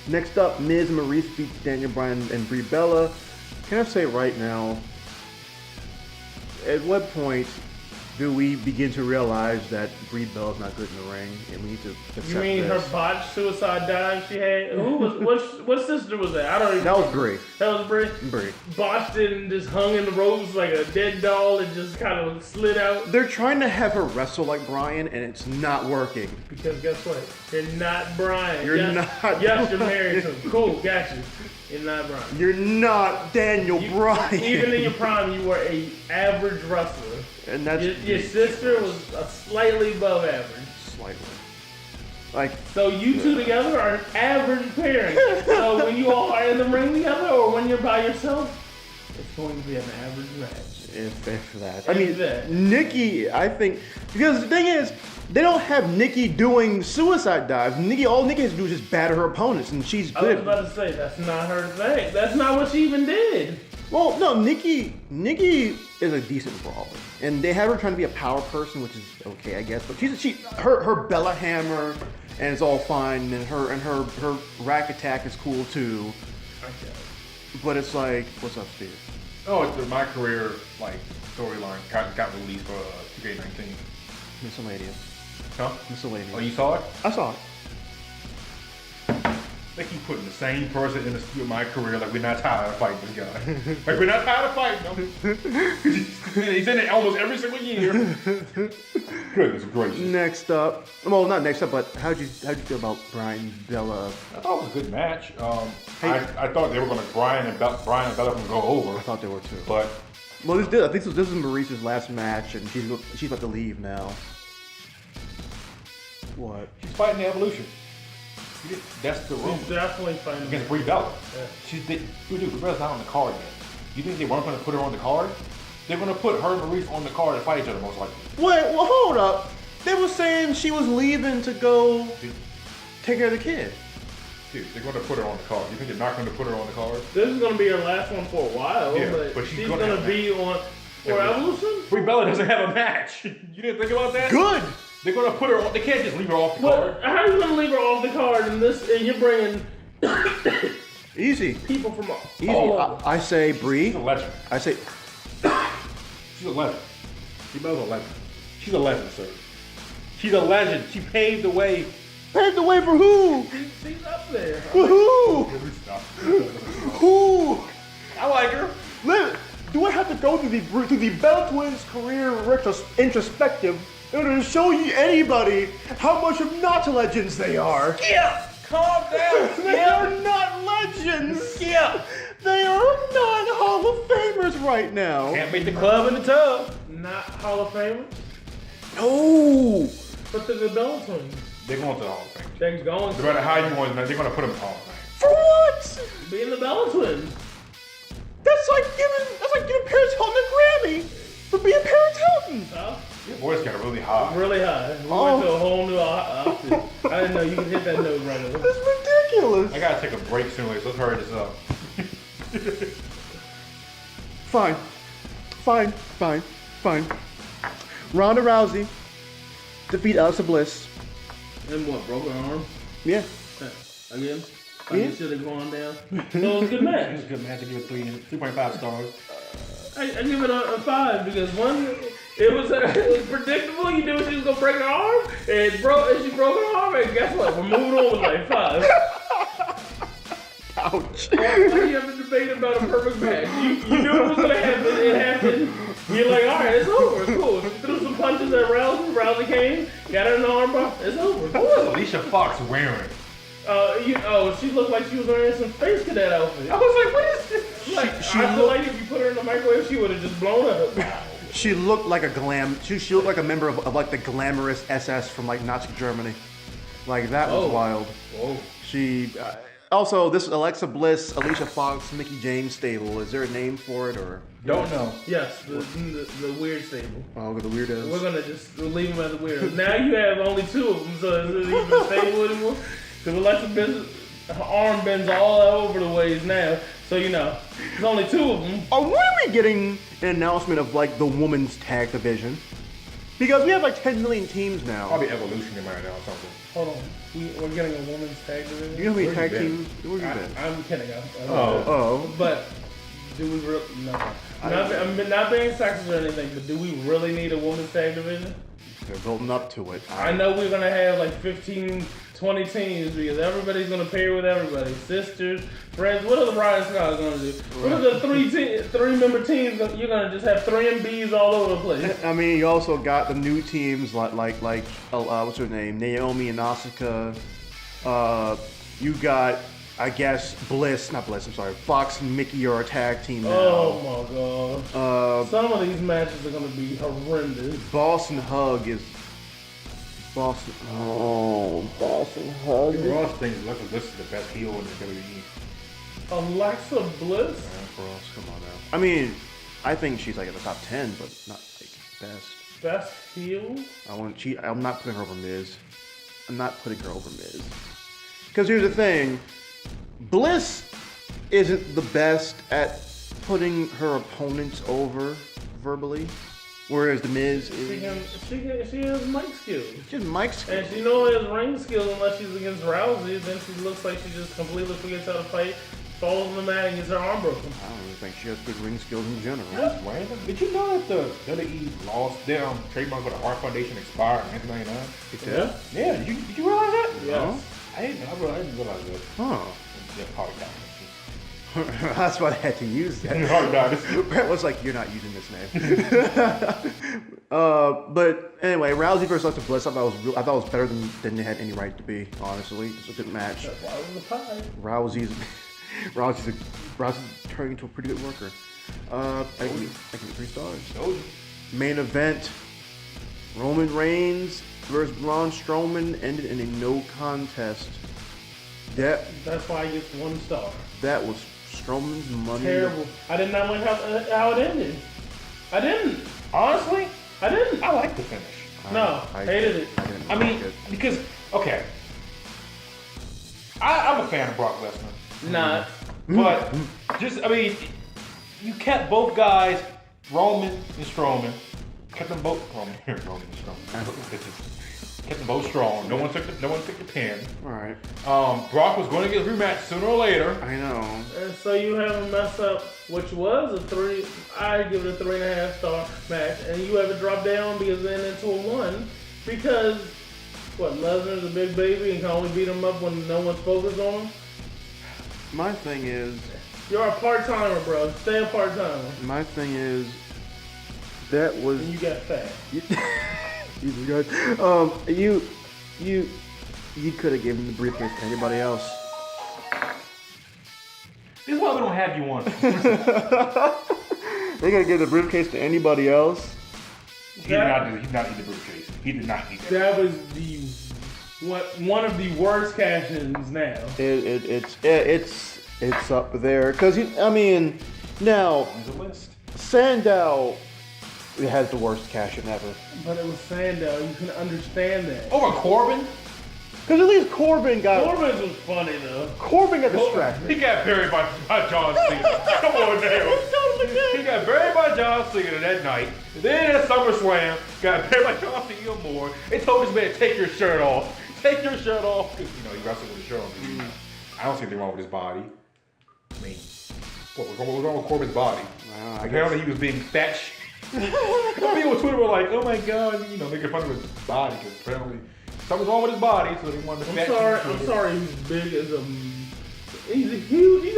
Next up, Miz and Maurice beat Daniel Bryan and Brie Bella. Can I say right now, at what point do we begin to realize that Brie Bella's not good in the ring and we need to accept You mean this? her botched suicide dive she had? Who was what sister was that? I don't even That was Brie. That was Brie? Brie. Botched it and just hung in the ropes like a dead doll and just kind of slid out. They're trying to have her wrestle like Bryan and it's not working. Because guess what? You're not Brian. You're yes, not Yes, you're Bryan. married to him. Cool, got you. You're not Brian. You're not Daniel Bryan. Even in your prime, you were a average wrestler. And that's Your sister was a slightly above average. slightly. Like, So you two together are an average pairing. So when you all are in the ring together or when you're by yourself, it's going to be an average match. if that. I If mean, that. Nikki, I think, because the thing is, they don't have Nikki doing suicide dives. All Nikki has to do is just batter her opponents, and she's I was good. about to say, that's not her thing. That's not what she even did. Well, no, Nikki is a decent brawler, and they have her trying to be a power person, which is okay, I guess. But her Bella Hammer, and it's all fine, and her rack attack is cool too. Okay. But it's like, what's up, Steve? Oh, it's my career storyline got released for 2K19. Miscellaneous. Huh? Miscellaneous. Oh, you saw it? I saw it. They keep putting the same person in my career like we're not tired of fighting this guy. Like we're not tired of fighting him. He's in it almost every single year. Goodness gracious. Next up, well, not next up, but how'd you feel about Bryan Bella? I thought it was a good match. Hey. I thought they were going to Brian and Bella going to go over. I thought they were too. But Well, I think this is Maurice's last match, and she's about to leave now. What? she's fighting the Evolution. That's the rumor. She's definitely fine. Against Brie Bella. Yeah. Brie Bella's not on the card yet. You think they weren't going to put her on the card? They're going to put her and Maurice on the card and fight each other most likely. Wait, well, hold up. They were saying she was leaving to go take care of the kid. Dude, they're going to put her on the card. You think they're not going to put her on the card? This is going to be her last one for a while, Yeah, but, but she's she's gonna going have to be on for Yeah, Evolution? Brie Bella doesn't have a match. You didn't think about that? Good. They're going to put her on. They can't just leave her off the card. But how are you going to leave her off the card and you're bringing Easy. people from Easy. all over? I say She's Bree. a legend. I say She's a legend. Brie Bella's a legend. She's a legend, sir. She's a legend. She paved the way. pave the way for who? She's up there. For who? Stop. Who? I like her. Do I have to go through the Bella Twins career introspective in order to show you anybody how much of not legends they are? Yeah. Calm down. They are not legends. Yeah. They are not Hall of Famers right now. Can't make the club in the tub. Not Hall of Famer, No. but the Bella Twins. They're going to the Hall of Fame. They're going No matter how you want, they're going to put them in the Hall of Fame. For what? to be in the Bella Twins. That's like giving Paris Hilton a Grammy for being Paris Hilton. Huh? Your voice got really high. Really high. We went to a whole new outfit. I didn't know you could hit that note right away. That's ridiculous. I gotta take a break soon, so let's hurry this up. Fine. Ronda Rousey defeat Alexa Bliss. And what, broke her arm? Yeah. Again? Yeah. You should have gone down. So it was a good It match. was a good match. I give it 3.5 stars. I give it a 5 because one, it was predictable. You knew she was gonna break her arm, and she broke her arm, and guess what? We're moving on with like 5. Ouch. Why do you have to debate about a perfect match? You knew it was gonna happen. It happened. You're like, all right, it's over. It's cool. She threw some punches at Rousey. Rousey came, got her in the arm bar. It's over. What was Alicia Fox wearing? She looked like she was wearing some Space Cadet outfit. I was like, what is this? I feel like if you put her in the microwave, she would have just blown up. She looked like a She looked like a member of like the glamorous SS from like Nazi Germany. Like that was wild. Whoa. She also this Alexa Bliss, Alicia Fox, Mickey James stable. Is there a name for it or? Don't know. Yes, the weird stable. Oh, the weirdos. We're gonna just leave them as the weirdos. Now you have only 2 of them, so is it even stable anymore? Because Alexa Bliss, her arm bends all over the ways now. So there's only 2 of them. When are we getting an announcement of like the women's tag division? Because we have like 10 million teams now. Probably Evolution in mind now or something. Hold on, we're getting a women's tag division. You know how many Where tag you been? teams? Where you been? I'm kidding. Oh. But do we really? No. I'm not being sexist or anything, but do we really need a women's tag division? They're building up to it. I know we're gonna have like 15, 20 teams because everybody's gonna pair with everybody. Sisters, friends. What are the Ryan Scott gonna do? What are the 3-member teams? You're gonna just have 3 MBs all over the place. I mean, you also got the new teams like what's her name, Naomi and Asuka. You got, I guess, Fox and Mickey are a tag team now. Oh my god. Some of these matches are gonna be horrendous. Boston Hug. Ross thinks Alexa Bliss is the best heel in the WWE. Alexa Bliss? Ross, come on now. I mean, I think she's like in the top 10, but not like best. Best heel? I'm not putting her over Miz. Because here's the thing. Bliss isn't the best at putting her opponents over verbally, whereas the Miz is. She has mic skills. She has mic skills. And she knows has ring skills unless she's against Rousey. Then she looks like she just completely forgets how to fight, falls on the mat, and gets her arm broken. I don't really think she has good ring skills in general. That's random. Did you know that the WWE lost their trademark for the Heart Foundation expired in 1999? Yeah? Yeah, did you realize that? Yes. I didn't realize that. Huh. Yeah, Heart Foundation. That's why I had to use that. Heart Foundation. Brett was like, "You're not using this name." But anyway, Rousey versus Alexa Bliss. I thought it was better than it had any right to be. Honestly, it's a good match. That's why it was a pie. Rousey's turning into a pretty good worker. I give it 3 stars. Told you. Main event: Roman Reigns versus Braun Strowman ended in a no contest. That's why I get 1 star. That was Strowman's money. Terrible. I did not like how it ended. I didn't. Honestly, I didn't. I like the finish. No, hated it. I mean, because, okay. I'm a fan of Brock Lesnar. Not. But, you kept both guys, Roman and Strowman. Kept them both, Roman and Strowman. Kept them both strong. No one took the pin. All right. Brock was going to get a rematch sooner or later. I know. And so you have a mess up, which was a 3. I give it a 3.5 star match, and you have it drop down because then into a 1 because Lesnar's a big baby and can only beat him up when no one's focused on him. My thing is. You're a part timer, bro. Stay a part timer. My thing is. That was. And you got fat. Jesus Christ. You could have given the briefcase to anybody else. This is why we don't have you on. They gotta give the briefcase to anybody else. He did not need the briefcase. He did not need that. That was one of the worst cash-ins now. It's up there because now There's a list. Sandow has the worst cash-in ever. But it was Sandow. You can understand that. Over Corbin? Because at least Corbin's was funny though. Corbin got distracted. He got buried by John Cena. Come on now. Totally He good. got buried by John Cena that night. Then at SummerSlam, got buried by John Cena more. They told this man, take your shirt off. Take your shirt off. Because, you know, he wrestled with a shirt on. I don't see anything wrong with his body. I mean, what was wrong with Corbin's body? Apparently he was being fat. People on Twitter were like, oh my God, you know, making fun of his body. Because apparently something was wrong with his body, so they wanted to I'm sorry he's big as a... He's a huge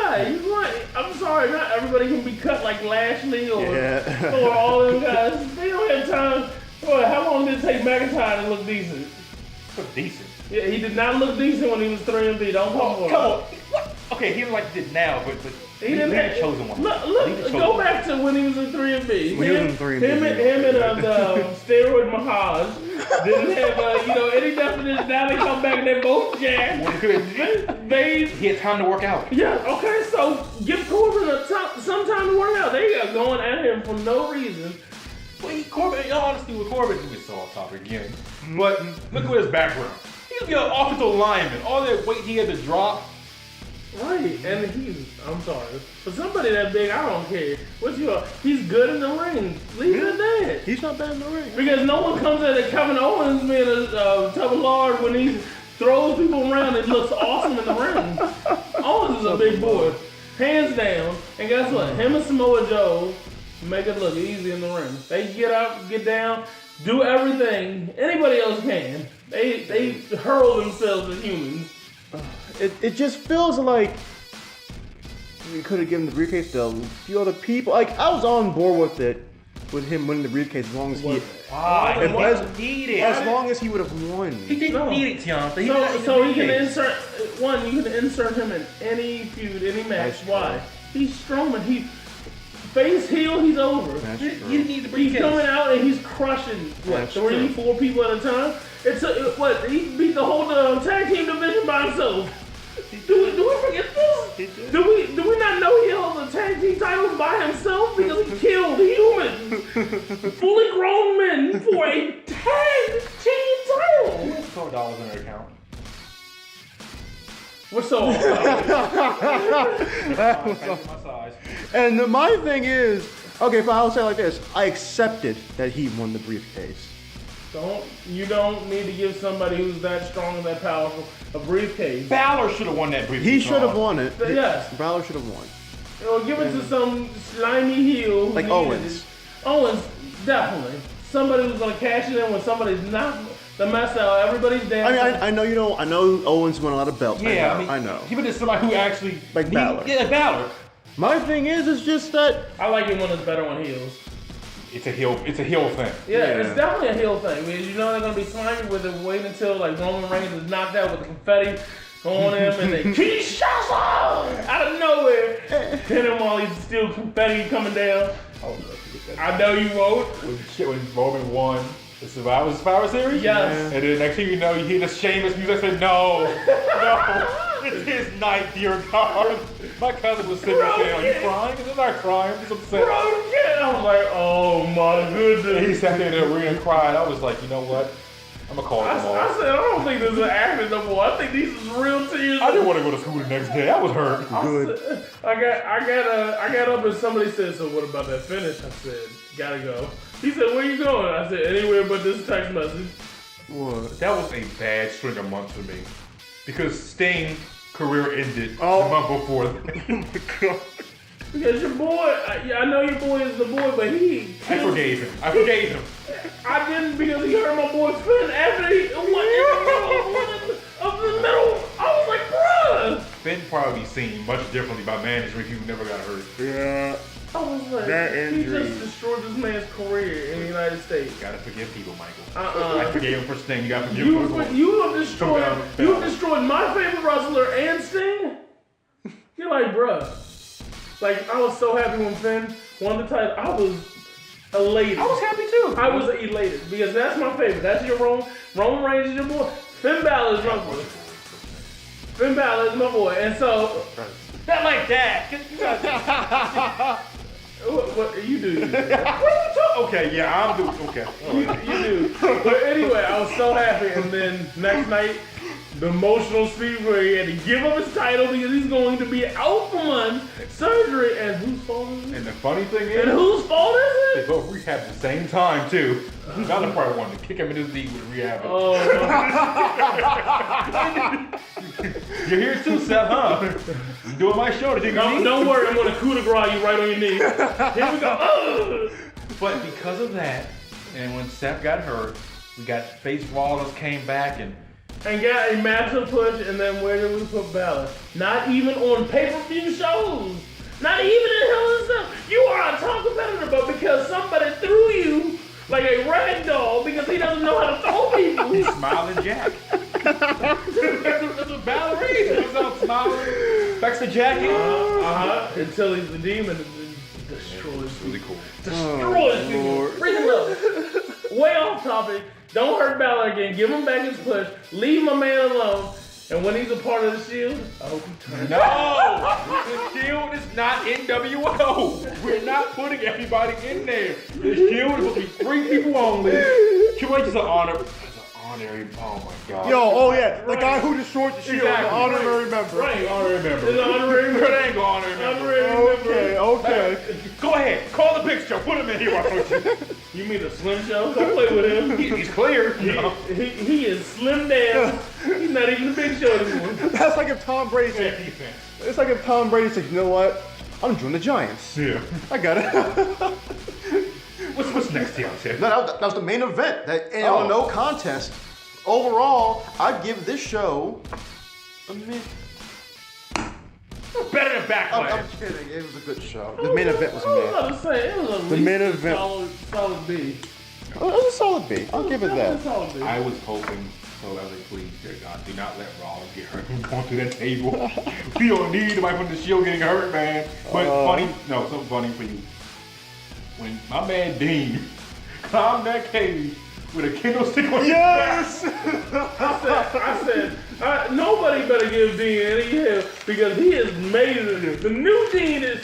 guy. He's like, I'm sorry, not everybody can be cut like Lashley or all them guys. They don't have time. Boy, how long did it take McIntyre to look decent? Look decent. Yeah, he did not look decent when he was 3-B. Don't talk about it. Come on. What? Okay, he like did now, but he didn't have chosen one. Look, go back to when he was in 3-B. When he was in 3-B. Him and the steroid Mahaj didn't have any definition. Now they come back and they both jacked. He had time to work out. Yeah, okay, so give Corbin some time to work out. They are going at him for no reason. Well, Corbin, honestly, with Corbin, he was so off topic again. But look at his background. He used to be an offensive lineman. All that weight he had to drop. Right, and I'm sorry, for somebody that big, I don't care. He's good in the ring. Leave it at that. He's not bad in the ring. Because no one comes at Kevin Owens being a tub of lard when he throws people around and looks awesome in the ring. Owens is a big boy, hands down. And guess what? Him and Samoa Joe make it look easy in the ring. They get up, get down, do everything anybody else can. They hurl themselves as humans. It just feels like we could have given the briefcase to a few other people. Like, I was on board with it, with him winning the briefcase as long as he... Why? He didn't need it. As long as he would have won. He didn't need it, Tiana. So he can insert... you can insert him in any feud, any match. Why? He's Strowman. He... Face heel, he's over. He didn't need the briefcase. He's coming out and he's crushing 4 people at a time. He beat the whole tag team division by himself. Do we forget this? Do we not know he held the tag team titles by himself because he killed humans, fully grown men for a tag team title? $4 in their account. We're so off. And my thing is, okay, but I'll say it like this: I accepted that he won the briefcase. You don't need to give somebody who's that strong and that powerful a briefcase. Balor should have won that briefcase. He should have won it. Yes. Balor should have won. Or give it to some slimy heel. Like Owens. Owens, definitely. Somebody who's going to cash it in when somebody's not the mess out. Everybody's dancing. I mean, I know you don't. I know Owens won a lot of belts. Yeah, I know. Give it to somebody who actually... Like Balor. Yeah, Balor. My thing is just that... I like it when it's better on heels. It's a heel thing. Yeah, it's definitely a heel thing. Because you know they're going to be slimy with it. Wait until like Roman Reigns is knocked out with the confetti on him and they Kinshasa out of nowhere. Hit him while he's still confetti coming down. I know you won't. When Roman won the Survivor Series? Yes. And then next thing you know, you hear the Sheamus music. I said, no, it's his night, dear God. My cousin was sitting there saying, are you crying? I'm not crying, I'm just upset. I was like, oh my goodness. He sat there in the arena and cried. I was like, you know what? I'm gonna call them all. I said, I don't think this is acting no more. I think these is real tears. I didn't want to go to school the next day. I was hurt. Good. I got up and somebody said, so what about that finish? I said, gotta go. He said, where you going? I said, anywhere but this text message. What? That was a bad string of months for me. Because Sting's career ended the Oh. month before. Oh my God. Because your boy, I know your boy is the boy, but I forgave him. I forgave him. I didn't because he hurt my boy Finn after he went in the middle. I was like, bruh. Finn probably seen much differently by management if he never got hurt. Yeah. I was like, That he injury. just destroyed this man's career in the United States. You gotta forgive people, Michael. I forgave him for Sting. You gotta forgive him for You have destroyed my favorite wrestler and Sting. You're like, bruh. Like, I was so happy when Finn won the title. I was elated. I was happy too. I was elated because that's my favorite. That's your Roman Reigns is your boy. Finn Balor is my boy. Finn Balor is my boy. And so, Not like that. what you do. What are you talking? Okay, yeah, I'm doing. Okay. You do. But anyway, I was so happy. And then next night, the emotional speech where he had to give up his title because he's going to be out for months, surgery, and whose fault is it? And the funny thing And is, whose fault is they it? both rehab at the same time too. Another part wanted to kick him in his knee with rehab. Oh, You're here too, Seth, huh? You doing my show? don't worry, I'm going to coup de grace you right on your knee. Here we go. But because of that, and when Seth got hurt, we got Face Wallace came back and got a massive push, and then where did we put Balor? Not even on pay-per-view shows. Not even in Hell in a Cell. You are a top competitor, but because somebody threw you like a rag doll because he doesn't know how to throw people. he's Smiling Jack. That's a ballerina. He was out smiling. Backs the jacket. Until he's the demon and destroys It's really cool. destroys people. Freaking love. Way off topic. Don't hurt Balor again. Give him back his push. Leave my man alone. And when he's a part of the Shield, I hope he turns. No! The Shield is not NWO. We're not putting everybody in there. The Shield is supposed to be 3 people only. Triple H is an honor. Honorary. Oh my God. Yo, oh yeah, the guy who destroyed the Shield, Exactly. the honorary member. Right. Honorary member. It's an honorary member. It ain't go honorary member. Okay. Go ahead. Call the Big Show. Put him in here. Why don't you? You mean the Slim Show? Don't play with him. He's clear. No. He is slim down. He's not even the Big Show anymore. That's like if Tom Brady said, Defense. it's like if Tom Brady said, you know what? I'm joining the Giants. Yeah. I got it. What's next, Deontay? No, that was the main event. That Oh. no contest. Overall, I'd give this show a mid. Better than Backlash. I'm kidding. It was a good show. The main event was I was mid. about to say, it was a The main event. solid B. It was a solid B. I'll give it that. Solid B. I was hoping, so I was like, please, dear God, do not let Rollins get hurt from going through that table. We don't need anybody from the Shield getting hurt, man. But something funny for you. When my man Dean climbed that cage with a kendo stick on Yes! I said, nobody better give Dean any help because he is amazing. The new Dean is,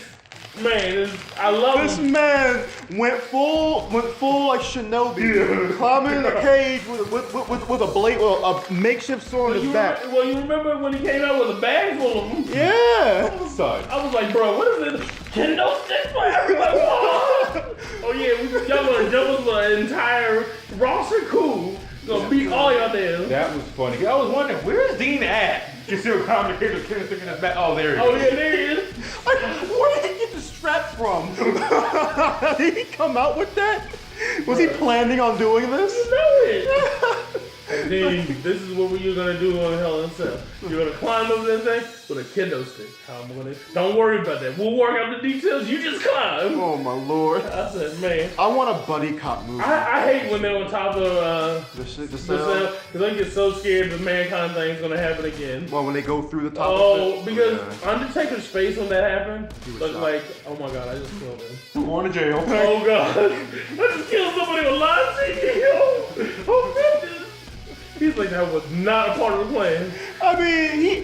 I love This him. man went full like Shinobi, climbing in a cage with a blade, with a makeshift sword on his back. Well, you remember when he came out with a bag full of them? Yeah. Son. I was like, bro, what is this? Kendo stick for everybody? Oh yeah, y'all gonna jump us with an entire roster? Cool. Gonna beat all y'all down. That was funny. I was wondering, where's Dean at? You see him climbing the cage with a kendo stick in his back. Oh, there he is. Oh yeah, there he is. Like, where did he get the strap from? Did he come out with that? Was he planning on doing this? You know it. Dean, this is what you're gonna do on Hell in a Cell. You're gonna climb over that thing with a kendo stick. How am I gonna? Don't worry about that. We'll work out the details. You just climb. Oh my lord. I said, man. I want a buddy cop movie. I hate when they're on top of The the cell. cell because I get so scared the mankind thing's gonna happen again. Well, when they go through the top of Oh, it. because Yeah. Undertaker's face when that happened was looked shocked. like, oh my god, I just killed him. Going to jail. Oh god, I just killed somebody on live TV. Oh goodness. He's like, that was not a part of the plan. I mean, he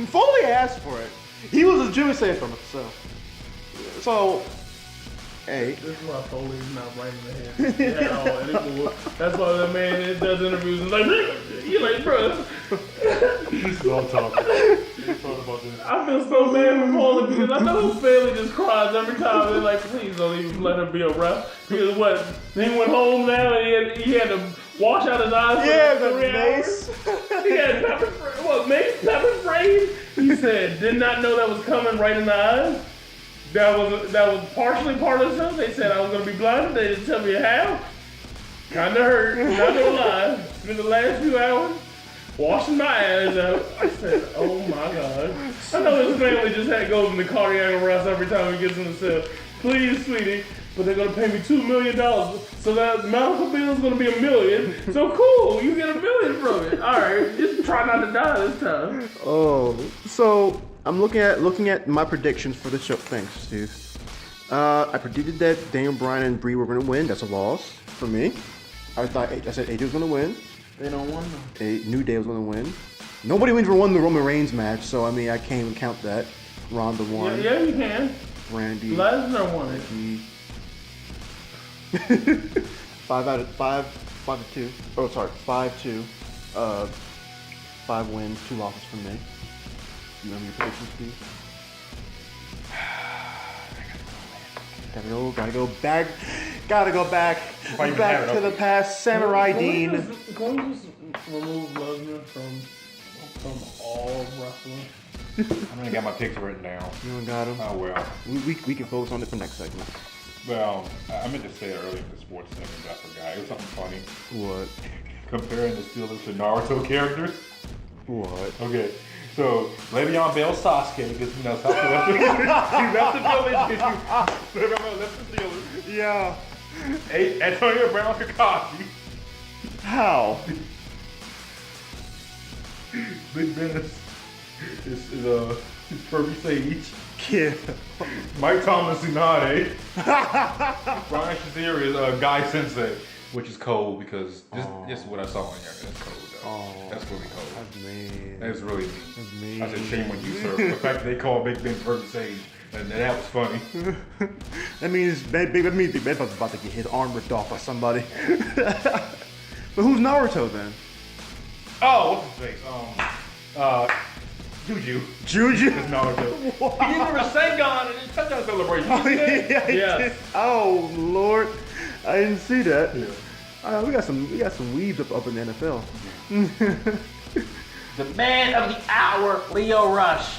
Foley asked for it. He was legitimately saying from it, so hey. This is why Foley's not right in the head at all anymore. That's why that man does interviews and like, you're like, bro. This is all talking. About this. I feel so bad for Foley because I know his family just cries every time. They're like, please don't even let her be a ref. Because what? He went home now and he had to wash out his eyes Yeah, for the 3 hours. mace. He had pepper spray. What, mace? Pepper sprayed? He said, did not know that was coming right in the eyes. That was partially part of the show. They said I was gonna be blinded. They didn't tell me how. Kinda hurt. Not gonna lie. Spent the last few hours washing my eyes out. I said, oh my god. I know his family just goes into cardiac arrest every time he gets in the cell. Please, sweetie. But they're gonna pay me $2 million. So that medical bill is gonna be $1 million. So cool, you get $1 million from it. Alright, just try not to die this time. Oh, so I'm looking at my predictions for the show. Thanks, Steve. I predicted that Daniel Bryan and Brie were gonna win. That's a loss for me. I said AJ was gonna win. They don't want them. New Day was gonna win. Nobody won the Roman Reigns match, so I mean I can't even count that. Ronda won. Yeah, you can. Randy. Lesnar won it. 5 to 2. Oh, sorry, 5-2. 5 wins, 2 losses from me. You remember your predictions, Steve? Gotta go back to the past. Samurai Dean. Can we just remove Lesnar from all wrestling? I ain't got my picks written down. You don't got him? Oh well. We can focus on it for next segment. Well, I meant to say it earlier in the sports segment, but I forgot. It was something funny. What? Comparing the Steelers to Naruto characters. What? Okay. So, Le'Veon Bell Sasuke, because, you know, Sasuke left the village. Le'Veon Bell left the Steelers. Yeah. Antonio Brown Kakashi. How? Big Ben is Furby Sage. Yeah. Mike Thomas Tsunade. Brian Shazier is Guy Sensei, which is cold because just what I saw on here. That's cold though. Oh, that's really cold. That's mean. That's really mean. That's mean. I said shame on you, sir. The fact that they call Big Ben Furby Sage, and that was funny. That means Big Ben's about to get his arm ripped off by somebody. But who's Naruto then? Oh, what's his face? Juju. Juju? It's Naruto. He gave her a Sengon and a touchdown celebration. Oh, yeah, Yes. Oh Lord, I didn't see that. Yeah. We got some weebs up in the NFL. The man of the hour, Leo Rush.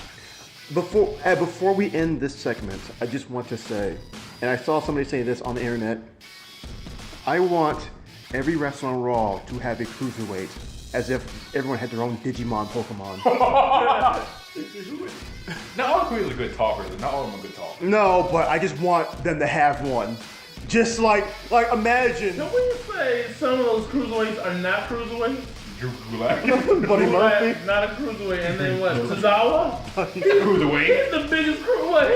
Before we end this segment, I just want to say, and I saw somebody say this on the internet, I want every wrestler on Raw to have a cruiserweight, as if everyone had their own Digimon Pokemon. Not all the queens are good talkers, not all of them are good talkers. No, but I just want them to have one. Just like imagine. Can we say some of those cruiserweights are not cruiserweights? Drew Gulak. Buddy Murphy. Not a cruiserweight, and then what? Tozawa? Cruiserweight. He's the biggest cruiserweight.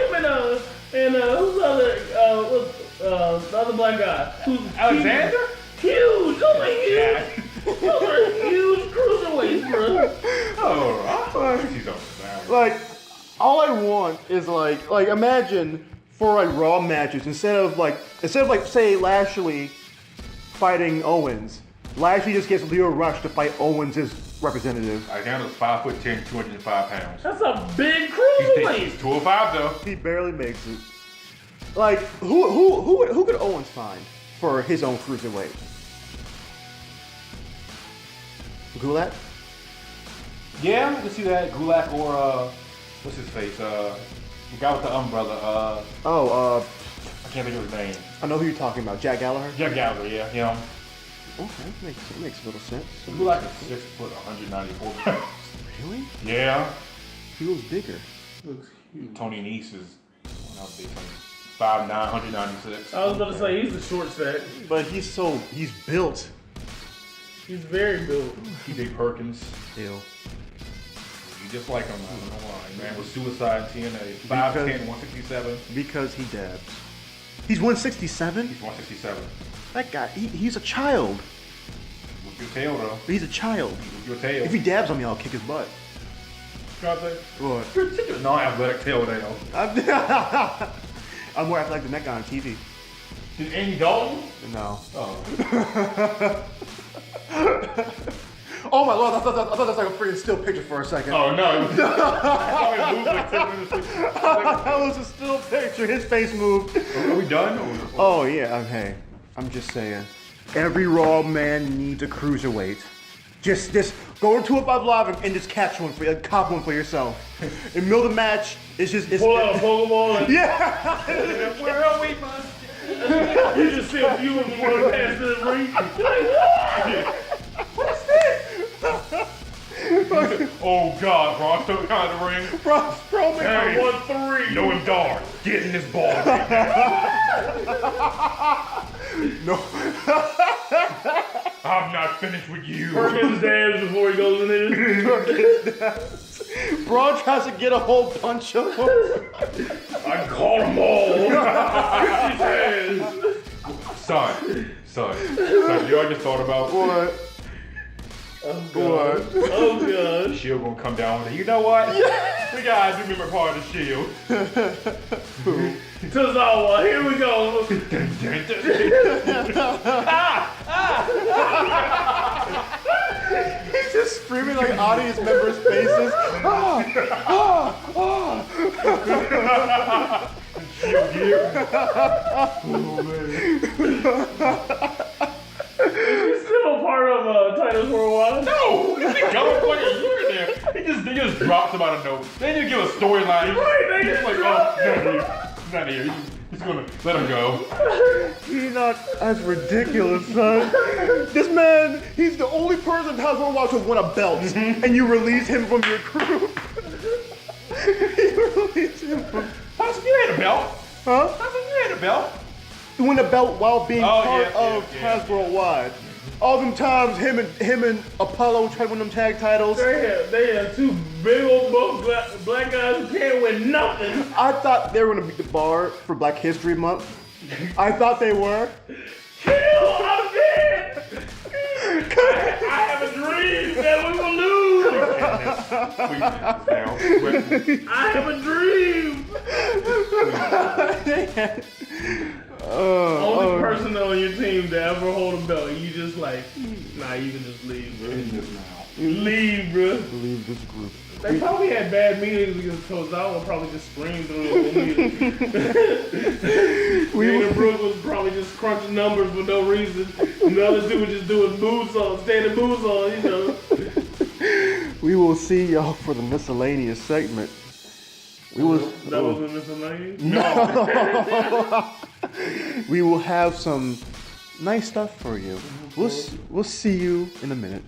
Him and who's the other black guy? Who's Alexander? Huge. Those are huge. Those are huge cruiserweights, bro. Oh, she's on the side. Like, all I want is like imagine for like Raw matches instead of say Lashley fighting Owens, Lashley just gets Leo Rush to fight Owens' representative. Alexander's 5'10", 205 pounds. That's a big cruiserweight. He's 205 though. He barely makes it. Like who could Owens find for his own cruiserweight? Gulak? Yeah, you can see that. Gulak or what's his face? The guy with the umbrella. I can't think of his name. I know who you're talking about. Jack Gallagher? Jack Gallagher, yeah, him. Okay, it makes a little sense. Gulak is 6 foot, 194 pounds. Really? Yeah. He was bigger. Looks huge. Tony Nese is 5'9", 196. I was about to say he's the short stack. But he's built. He's very built. TJ Perkins. Ew. You just like him, I don't know why. Man with Suicide TNA. 5'10", 167. Because he dabs. He's 167? He's 167. That guy, he's a child. With your tail though. He's a child. With your tail. If he dabs on me, I'll kick his butt. What? What? You're a non-athletic tail now. I'm more athletic than that guy on TV. Is Andy Dalton? No. Oh. Oh my lord, I thought that was like a freaking still picture for a second. Oh no. It moved like 10 minutes. That was a still picture. His face moved. Are we done? Oh yeah, hey, I'm just saying. Every Raw man needs a cruiserweight. Just go into a 5 Live and just catch one cop one for yourself. In the middle of the match, it's Pull out a Pokeball and yeah. Where are we, man? you just see a few of them running past the ring. What's this? Oh God, Braun Strowman out of the ring. Braun Strowman. Hey, 1-3. know him dark. Get in this ball. No. I'm not finished with you. Perkins dabs before he goes in there. Braun tries to get a whole bunch of them. I call them all. His Son, you know what I just thought about? What? Oh God. Oh God. Shield gonna come down with it. You know what? Yeah. We gotta do remember part of the Shield. Tozawa, here we go. He's just screaming like audience members' faces. He's still a part of Titles Worldwide. No, he's been gone for like a year there. He just drops him out of nowhere. They didn't give a storyline. Right, they He's just like, dropped oh, he's not here. He's gonna let him go. Enoch, that's ridiculous, son. This man, he's the only person in Titles Worldwide to win a belt, and you release him from your crew. You release him from... How's you had a belt? Huh? How's you had a belt? You win a belt while being part yeah, of Titles Worldwide. All them times him and Apollo tried to win them tag titles. They had two big old buff black guys who can't win nothing. I thought they were gonna beat the bar for Black History Month. I thought they were. Kill, I'm dead. I have a dream that we will lose. I have a dream. Only person on your team to ever hold a belt, you just like, nah, you can just leave, bro. Leave, bro. Leave this group. They probably had bad meetings because Tozawa probably just screamed through the whole meeting. Dana Brooke was probably just crunching numbers for no reason. And the other two were just doing moves on, standing moves on, you know. We will see y'all for the miscellaneous segment. That was a miscellaneous? No. We will have some nice stuff for you. We'll see you in a minute.